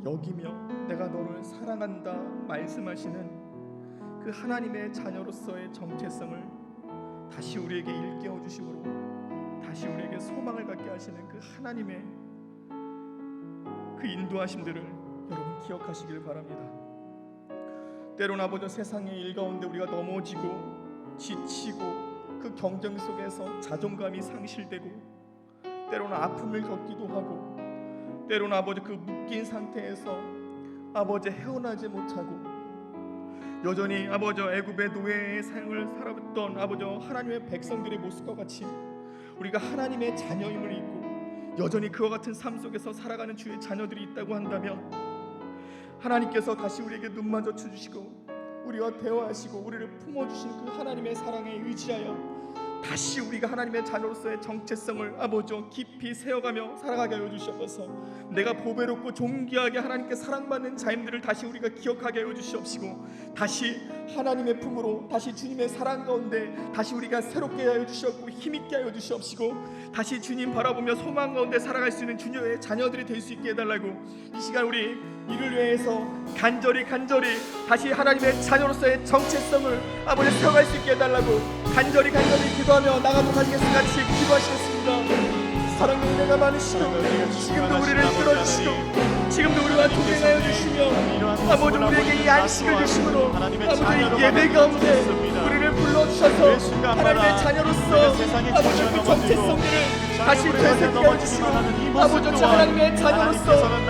여기며 내가 너를 사랑한다 말씀하시는 그 하나님의 자녀로서의 정체성을 다시 우리에게 일깨워 주심으로 다시 우리에게 소망을 갖게 하시는 그 하나님의 그 인도하심들을 여러분 기억하시길 바랍니다. 때로는 아버지 세상의 일 가운데 우리가 넘어지고 지치고 그 경쟁 속에서 자존감이 상실되고 때로는 아픔을 겪기도 하고 때로는 아버지 그 묶인 상태에서 아버지 헤어나지 못하고 여전히 아버지 애굽의 노예의 삶을 살았던 아버지 하나님의 백성들의 모습과 같이 우리가 하나님의 자녀임을 잊고 여전히 그와 같은 삶 속에서 살아가는 주의 자녀들이 있다고 한다면 하나님께서 다시 우리에게 눈 마주쳐 주시고 우리와 대화하시고 우리를 품어주신 그 하나님의 사랑에 의지하여 다시 우리가 하나님의 자녀로서의 정체성을 아버지 깊이 세워가며 살아가게 하여 주시옵소서. 내가 보배롭고 존귀하게 하나님께 사랑받는 자임들을 다시 우리가 기억하게 하여 주시옵시고 다시 하나님의 품으로 다시 주님의 사랑 가운데 다시 우리가 새롭게 하여 주시옵고 힘있게 하여 주시옵시고 다시 주님 바라보며 소망 가운데 살아갈 수 있는 주님의 자녀들이 될 수 있게 해달라고 이 시간 우리 이를 위해서 간절히 다시 하나님의 자녀로서의 정체성을 아버지 세워갈 수 있게 해달라고 간절히 기도하며 나가도록 하시겠습니다. 같이 기도하시겠습니다. 사랑의 은혜가 많으시고 지금도 우리를 끌어주시고 지금도 우리와 동행하여 주시며 아버지 우리에게 이 안식을 주심으로 아버지 예배 가운데 우리를 불러주셔서 하나님의 자녀로서 아버지 그 정체성들을 다시 되새겨 주시고 아버지 하나님의 자녀로서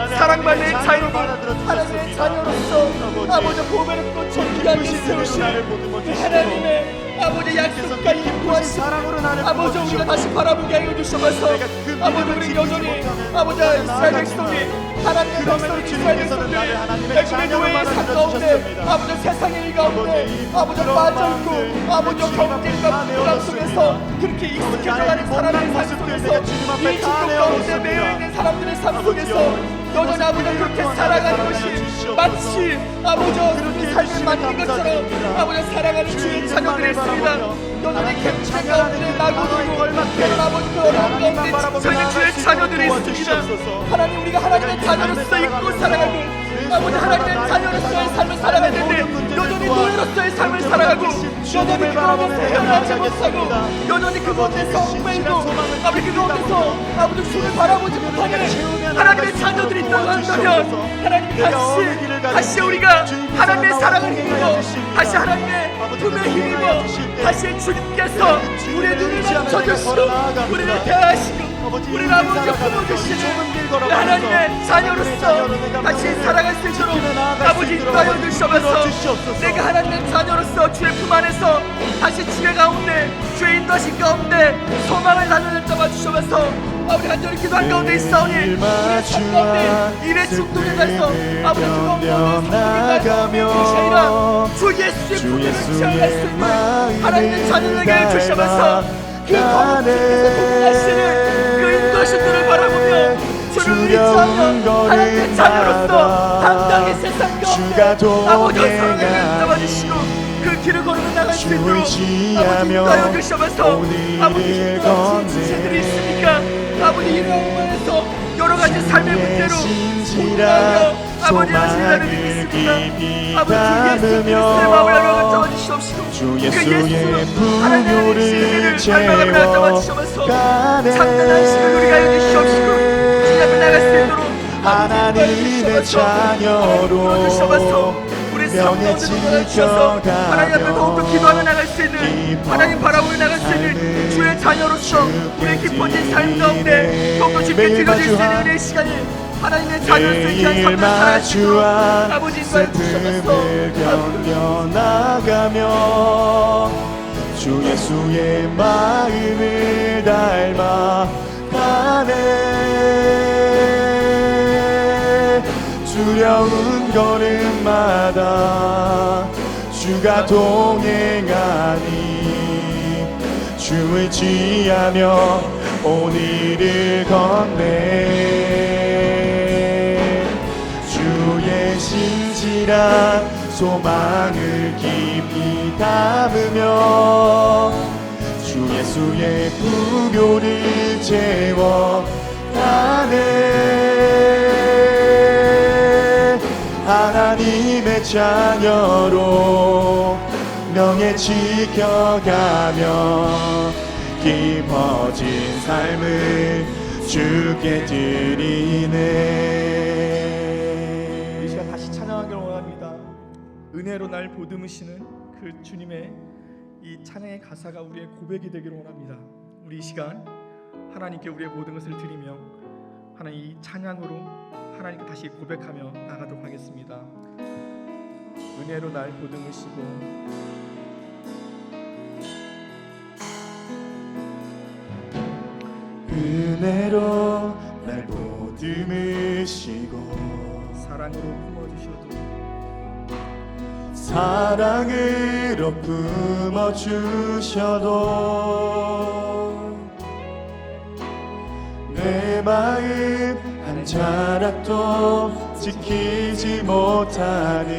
사랑받는 자녀들 하나님의 자녀로서 아버지 보배롭고 존귀하게 세우시는 하나님의 아버지 약속과 인도하심 아버지 우리가 다시 바라보게 하여 주셔서 아버지 우리 여전히 아버지 이스라엘 백성이 하나님의 백성이 이스라엘 백성들이 애굽의 노예의 삶 가운데 아버지 세상의 일 가운데 아버지 빠져있고 아버지 경쟁과 불안 속에서 그렇게 익숙해져가는 사람의 삶 속에서 이 중독 가운데 매여있는 사람들의 삶 속에서 여전히 아버지 그렇게 살아가는 것이 마치 아버지 그렇게 삶을 만든 것처럼 아버지 살아가는 주의 자녀들이 있습니다. 여전히 경쟁 가운데 나고들고 때로는 아버지 그 어려운 가운데 지쳐있는 주의 자녀들이 있습니다. 하나님 우리가 하나님의 자녀로서 있고 살아가고 아버지 하나님의 자녀로서의 삶을 살아가는데 여전히 노예로서의 삶을 살아가고 여전히 그 가운데서 헤어나지 못하고 여전히 그 가운데서 얽매이고 아버지 그 가운데서 아버지 주를 바라보지 못하는 하나님의 자녀들이 있다고 한다면 하나님 다시 우리가 하나님의 사랑을 힘입어 다시 하나님의 품에 힘입어 다시 주님께서 우리의 눈을 맞춰주시고 우리를 대하시고 우리를 아버지 품어주시는 하나님의 자녀로서 다시 살아갈 수 있도록 아버지 인도하여 주시옵소서. 내가 하나님의 자녀로서 주의 품 안에서 다시 지혜 가운데 주의 인도하신 가운데 소망을 나누는 자가 주시옵소서. 아버지 간절히 기도한 가운데 있사오니 우리의 삶 가운데 일에 중독돼서 아버지 그 가운데 나가며 그것이 아니라 주 예수의 품을 체험할 수 있는 하나님의 자녀에게 주시옵소서. 그 거룩하시는 그 인도하심들을 바라보며 주를 의지하며 하나님의 자녀로서 당당히 세상 가운데 아버지 사랑을 잡아주시고 그 길을 걸어 나갈 수 있도록 아버지 인도하여 주시옵소서. 아버지 어떤 지체들이 있습니까? 아버지 이런 면에서 여러 가지 삶의 문제로 고민하며 아버지 하시리라는 소망을 믿습니다. 깊이 아버지 주 예수 그리스도의 마음을 열어 담으며 주시옵시고 주 그 예수의 예수 하나님의 부요를 닮아가며 채워 주셔서 가네 참된 안식을 우리가 해주시옵시고 주님 앞에 나갈 수 있도록 하나님의 자녀로 우리 명예 성도들을 주셔서 하나님 앞에 더욱더 기도하며 나갈 수 있는 하나님 바라보며 나갈 수 있는 주의 자녀로서 우리의 깊어진 삶 가운데 더욱더 쉽게 드려질 수 있는 은혜의 시간이 하나님의 자녀로서 귀한 매일 삶을 살아갈 수 있도록 마주한 아버지 인도해 슬픔을 주셔서 견뎌나가며 주 예수의 마음을 닮아가네 두려운 걸음마다 주가 동행하니 주의 지하며 오늘을 건네 주의 신실한 소망을 깊이 담으며 주 예수의 부요를 채워가네 하나님의 자녀로 명예 지켜가며 깊어진 삶을 주께 드리네. 이 시간 다시 찬양하기를 원합니다. 은혜로 날 보듬으시는 그 주님의 이 찬양의 가사가 우리의 고백이 되기를 원합니다. 우리 이 시간 하나님께 우리의 모든 것을 드리며 하나님 이 찬양으로 하나님께 다시 고백하며 나가도록 하겠습니다. 은혜로 날 보듬으시고 은혜로 날 보듬으시고 사랑으로 품어주셔도 사랑으로 품어주셔도 내 마음 한 자락도 지키지 못하는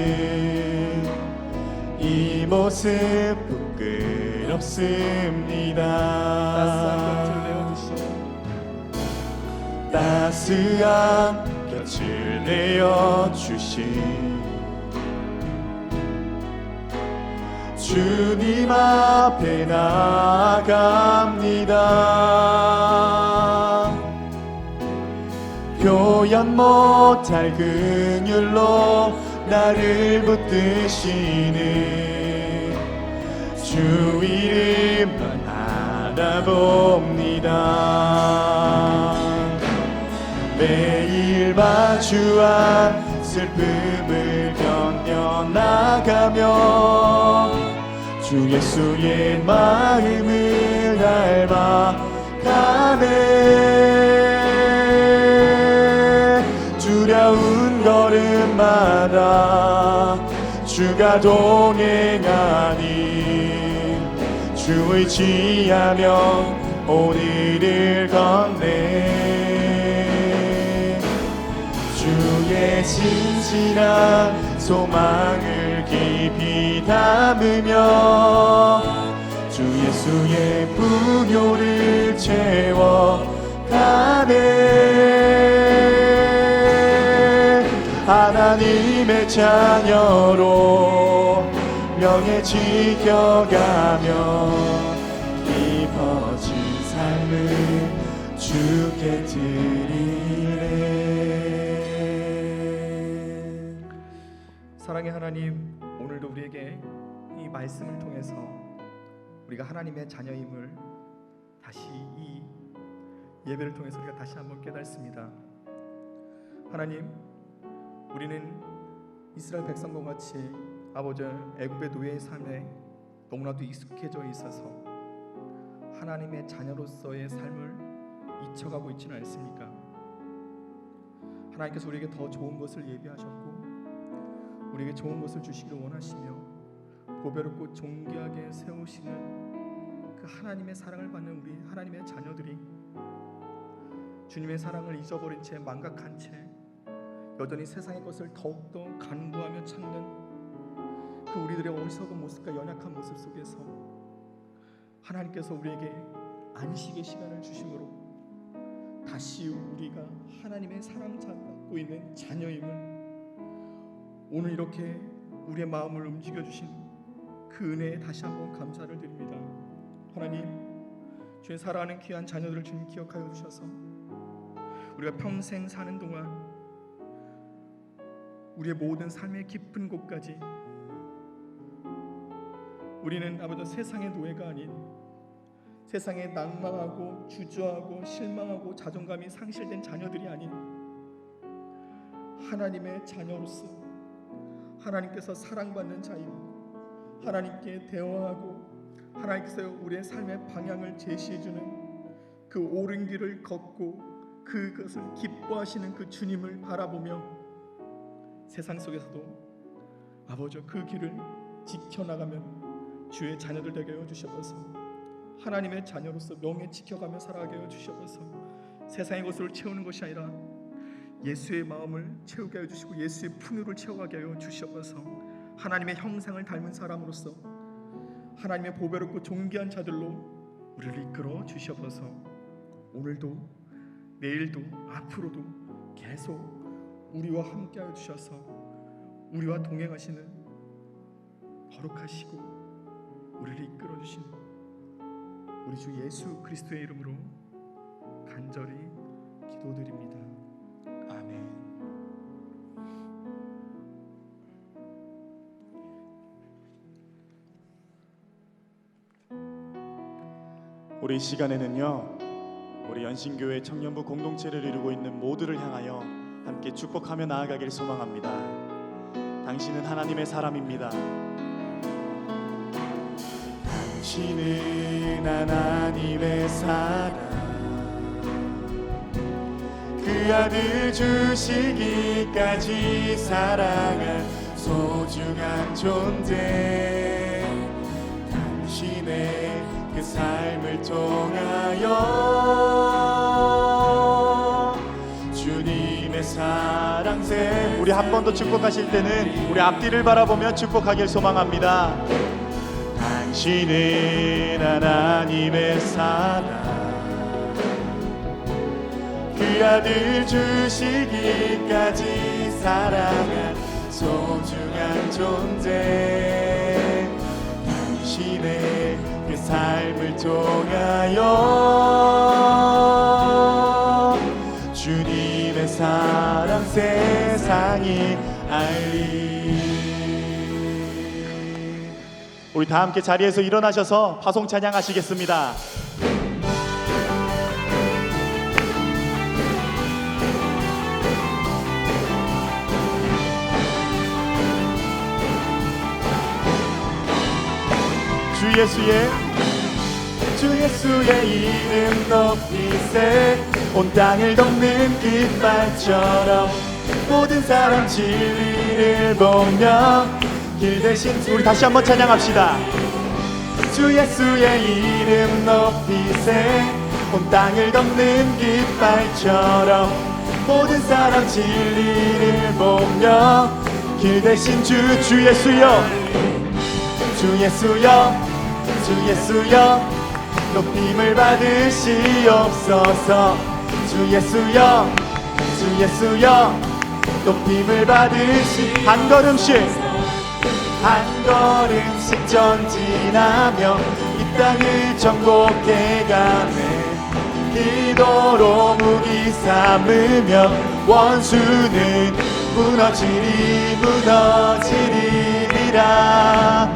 이 모습 부끄럽습니다. 따스한 곁을 내어주신 주님 앞에 나아갑니다. 표현 못할 긍휼로 나를 붙드시는 주 이름만 알아봅니다. 매일 마주한 슬픔을 견뎌나가며 주 예수의 마음을 닮아가네 두려운 걸음마다 주가 동행하니 주의 지하며 오늘을 건네 주의 진실한 소망을 깊이 담으며 주 예수의 부요를 채워가네 하나님의 자녀로 명예 지켜가며 깊어진 삶을 주께 드리네. 사랑의 하나님, 오늘도 우리에게 이 말씀을 통해서 우리가 하나님의 자녀임을 다시 이 예배를 통해서 우리가 다시 한번 깨닫습니다. 하나님, 우리는 이스라엘 백성과 같이 아버지 애굽의 노예의 삶에 너무나도 익숙해져 있어서 하나님의 자녀로서의 삶을 잊혀가고 있지는 않습니까? 하나님께서 우리에게 더 좋은 것을 예비하셨고 우리에게 좋은 것을 주시기를 원하시며 보배롭고 존귀하게 세우시는 그 하나님의 사랑을 받는 우리 하나님의 자녀들이 주님의 사랑을 잊어버린 채 망각한 채 여전히 세상의 것을 더욱더 간구하며 찾는 그 우리들의 어리석은 모습과 연약한 모습 속에서 하나님께서 우리에게 안식의 시간을 주심으로 다시 우리가 하나님의 사랑받고 있는 자녀임을 오늘 이렇게 우리의 마음을 움직여 주신 그 은혜에 다시 한번 감사를 드립니다. 하나님, 주의 사랑하는 귀한 자녀들을 주님 기억하여 주셔서 우리가 평생 사는 동안 우리의 모든 삶의 깊은 곳까지 우리는 아버지 세상의 노예가 아닌, 세상에 낭망하고 주저하고 실망하고 자존감이 상실된 자녀들이 아닌 하나님의 자녀로서 하나님께서 사랑받는 자임, 하나님께 대화하고 하나님께서 우리의 삶의 방향을 제시해주는 그 옳은 길을 걷고 그것을 기뻐하시는 그 주님을 바라보며 세상 속에서도 아버지 그 길을 지켜나가면 주의 자녀들 되게 하여 주셔서 하나님의 자녀로서 명예 지켜가며 살아가게 하여 주셔서 세상의 것으로 채우는 것이 아니라 예수의 마음을 채우게 하여 주시고 예수의 풍요를 채워가게 하여 주셔서 하나님의 형상을 닮은 사람으로서 하나님의 보배롭고 존귀한 자들로 우리를 이끌어 주셔서 오늘도 내일도 앞으로도 계속 우리와 함께 하여 주셔서 우리와 동행하시는 거룩하시고 우리를 이끌어 주시는 우리 주 예수 그리스도의 이름으로 간절히 기도드립니다. 아멘. 우리 이 시간에는요, 우리 연신교회 청년부 공동체를 이루고 있는 모두를 향하여 함께 축복하며 나아가길 소망합니다. 당신은 하나님의 사람입니다. 당신은 하나님의 사람, 그 아들 주시기까지 사랑한 소중한 존재, 당신의 그 삶을 통하여 주님의 사랑샘. 우리 한 번 더 축복하실 때는 우리 앞뒤를 바라보며 축복하길 소망합니다. 당신은 하나님의 사랑, 그 아들 주시기까지 사랑한 소중한 존재, 당신의 그 삶을 통하여 주님의 사랑 세상이 알리. 우리 다 함께 자리에서 일어나셔서 파송 찬양하시겠습니다. 주 예수의 이름 높이세. 온 땅을 덮는 깃발처럼 모든 사람 진리를 보며 길 대신. 우리 다시 한번 찬양합시다. 주 예수의 이름 높이세. 온 땅을 덮는 깃발처럼 모든 사람 진리를 보며 길 대신 주 예수여, 주 예수여, 주 예수여, 높임을 받으시옵소서. 주 예수여, 주 예수여, 높임을 받으시. 한 걸음씩 전진하며 이 땅을 정복해가네. 기도로 무기 삼으며 원수는 무너지리라.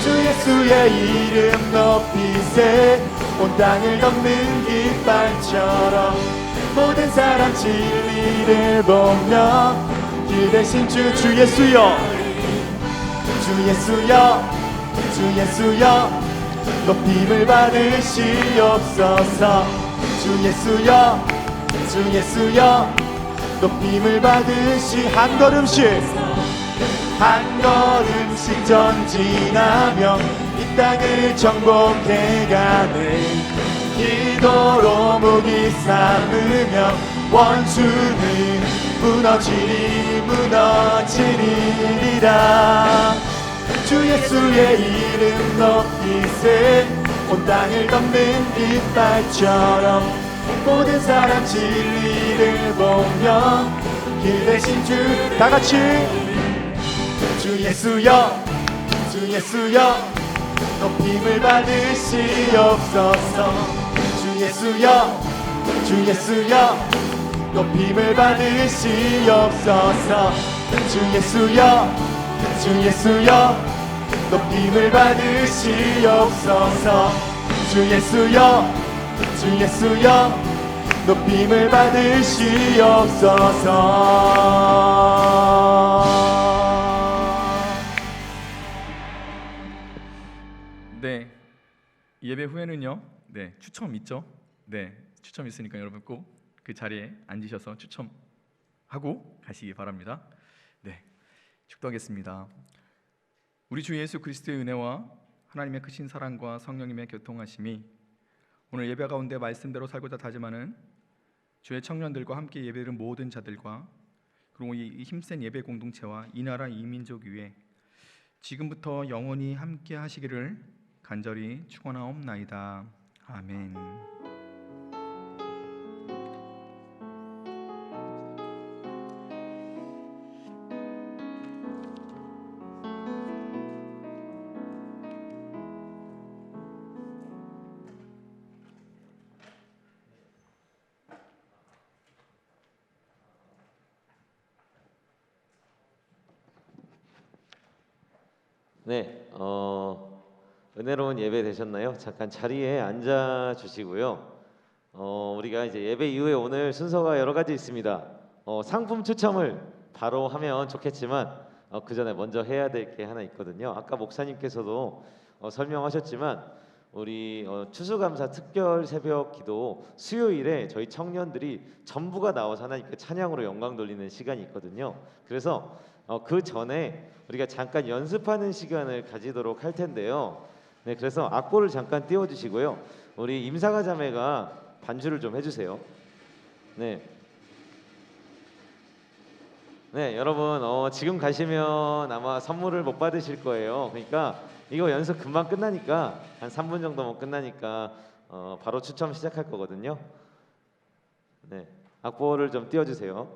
주 예수의 이름 높이세. 온 땅을 덮는 깃발처럼 모든 사람 진리를 보며 길 대신 주 예수여, 주 예수여, 주 예수여, 높임을 받으시옵소서. 주 예수여, 주 예수여, 높임을 받으시. 한 걸음씩 전진하며 이 땅을 정복해가네. 기도로 무기 삼으며 원수는 무너지리라. 주 예수의 이름 높이세. 온 땅을 덮는 깃발처럼 모든 사람 진리를 보며 길 대신 주. 다같이 주 예수여 주 예수여 높임을 받으시옵소서 주 예수여 주 예수여 높임을 받으시옵소서 주 예수여 주 예수여 높임을 받으시옵소서 주 예수여 주 예수여 높임을 받으시옵소서. 네, 예배 후에는요. 네, 추첨 있죠? 네, 추첨 있으니까 여러분 꼭 그 자리에 앉으셔서 추첨하고 가시기 바랍니다. 네, 축도하겠습니다. 우리 주 예수 그리스도의 은혜와 하나님의 크신 사랑과 성령님의 교통하심이 오늘 예배 가운데 말씀대로 살고자 다짐하는 주의 청년들과 함께 예배를 모든 자들과 그리고 이 힘센 예배 공동체와 이 나라 이 민족 위에 지금부터 영원히 함께 하시기를 간절히 축원하옵나이다. 아멘. 네, 은혜로운 예배 되셨나요? 잠깐 자리에 앉아 주시고요. 우리가 이제 예배 이후에 오늘 순서가 여러 가지 있습니다. 상품 추첨을 바로 하면 좋겠지만 그 전에 먼저 해야 될 게 하나 있거든요. 아까 목사님께서도 설명하셨지만 우리 추수감사 특별 새벽 기도 수요일에 저희 청년들이 전부가 나와서 하나님께 찬양으로 영광 돌리는 시간이 있거든요. 그래서 그 전에 우리가 잠깐 연습하는 시간을 가지도록 할 텐데요. 네, 그래서 악보를 잠깐 띄워주시고요. 우리 임상아 자매가 반주를 좀 해주세요. 네, 네, 여러분 지금 가시면 아마 선물을 못 받으실 거예요. 그러니까 이거 연습 금방 끝나니까 한 3분 정도면 끝나니까 바로 추첨 시작할 거거든요. 네, 악보를 좀 띄워주세요.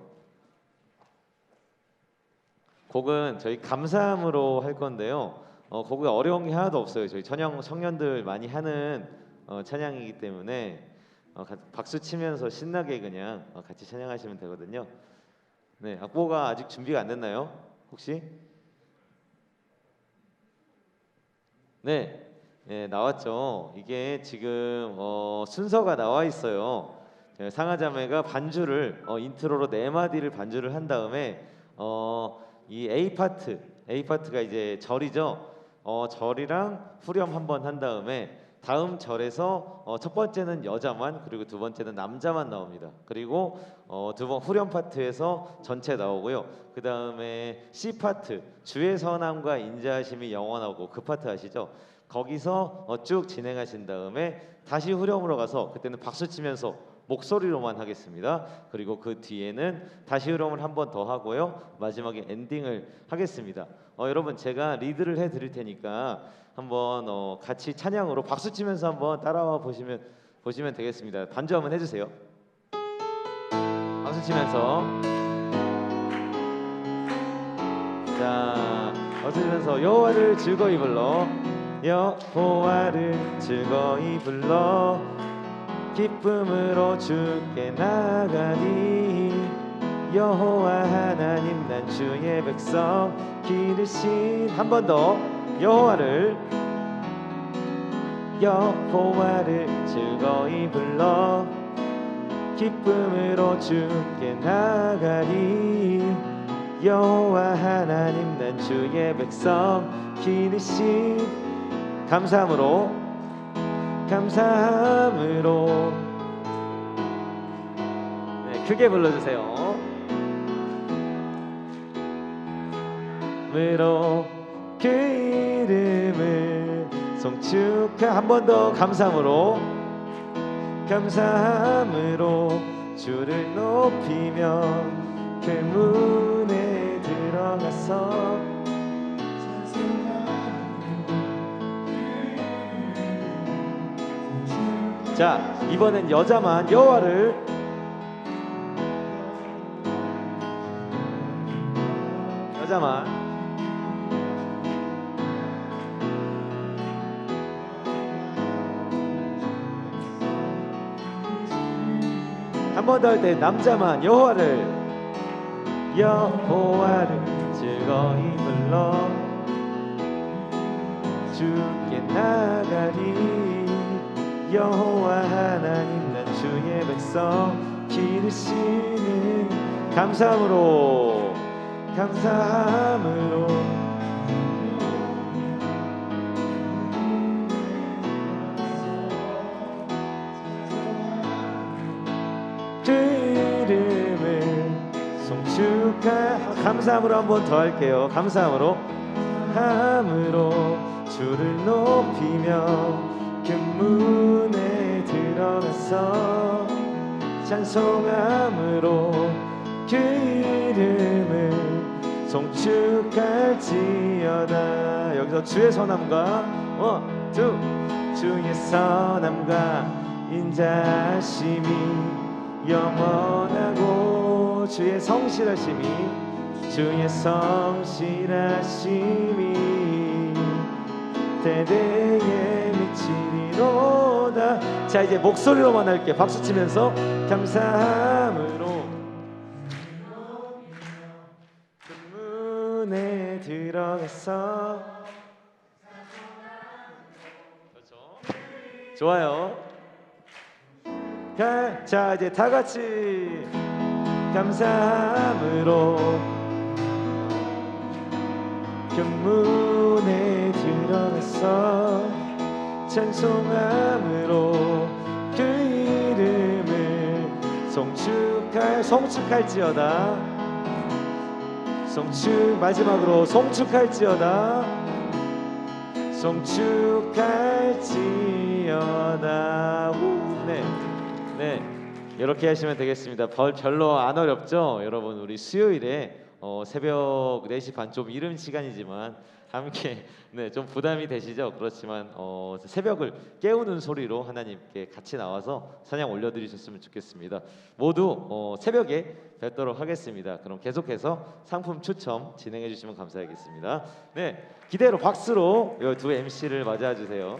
곡은 저희 감사함으로 할 건데요. 곡이 어려운 게 하나도 없어요. 저희 청년들 많이 하는 찬양이기 때문에 박수 치면서 신나게 그냥 같이 찬양하시면 되거든요. 네, 악보가 아직 준비가 안 됐나요? 혹시? 네, 네, 나왔죠. 이게 지금 순서가 나와 있어요. 상하자매가 반주를 인트로로 4마디를 반주를 한 다음에 이 A 파트가 이제 절이죠. 절이랑 후렴 한번 한 다음에 다음 절에서 첫 번째는 여자만 그리고 두 번째는 남자만 나옵니다. 그리고 두 번 후렴 파트에서 전체 나오고요. 그 다음에 C 파트 주의 선함과 인자하심이 영원하고 그 파트 아시죠? 거기서 쭉 진행하신 다음에 다시 후렴으로 가서 그때는 박수 치면서 목소리로만 하겠습니다. 그리고 그 뒤에는 다시 흐름을 한 번 더 하고요. 마지막에 엔딩을 하겠습니다. 여러분 제가 리드를 해드릴 테니까 한번 같이 찬양으로 박수 치면서 한번 따라와 보시면 되겠습니다. 반주 한번 해주세요. 박수 치면서 자 박수 치면서 여호와를 즐거이 불러 여호와를 즐거이 불러 기쁨으로 주께 나가니 여호와 하나님 난 주의 백성 기르신 한 번 더 여호와를 즐거이 불러 기쁨으로 주께 나가니 여호와 하나님 난 주의 백성 기르신 감사함으로 네, 크게 불러주세요. 으로 그 이름을 송축하 한 번 더 감사함으로 주를 높이며 그 문에 들어가서 자 이번엔 여자만 여호와를 한 번 더 할 때 남자만 여호와를 즐거이 불러 주께 나가리. 여호와 하나님 난 주의 백성 기르시는 감사함으로 그 이름을 감사함으로 한 번 더 할게요. 감사함으로 주를 높이며 그 문에 들어가서 찬송함으로 그 이름을 송축할지어다. 여기서 주의 선함과 주의 선함과 인자심이 영원하고 주의 성실하심이 대대에 미치리로다. 자, 이제 목소리로만 할게. 박수 치면서 감사함으로 그 문에 들어가서. 그렇죠. 좋아요. 자, 이제 다 같이 감사함으로 그 문에 들어가서 찬송함으로 그 이름을 송축할지어다. 마지막으로 송축할지어다. 네, 이렇게 하시면 되겠습니다. 별로 안 어렵죠? 여러분, 우리 수요일에 새벽 4시 반 좀 이른 시간이지만 함께 좀 부담이 되시죠? 그렇지만 새벽을 깨우는 소리로 하나님께 같이 나와서 찬양 올려드리셨으면 좋겠습니다. 모두 새벽에 뵙도록 하겠습니다. 그럼 계속해서 상품 추첨 진행해 주시면 감사하겠습니다. 네, 기대로 박수로 이 두 MC를 맞이해 주세요.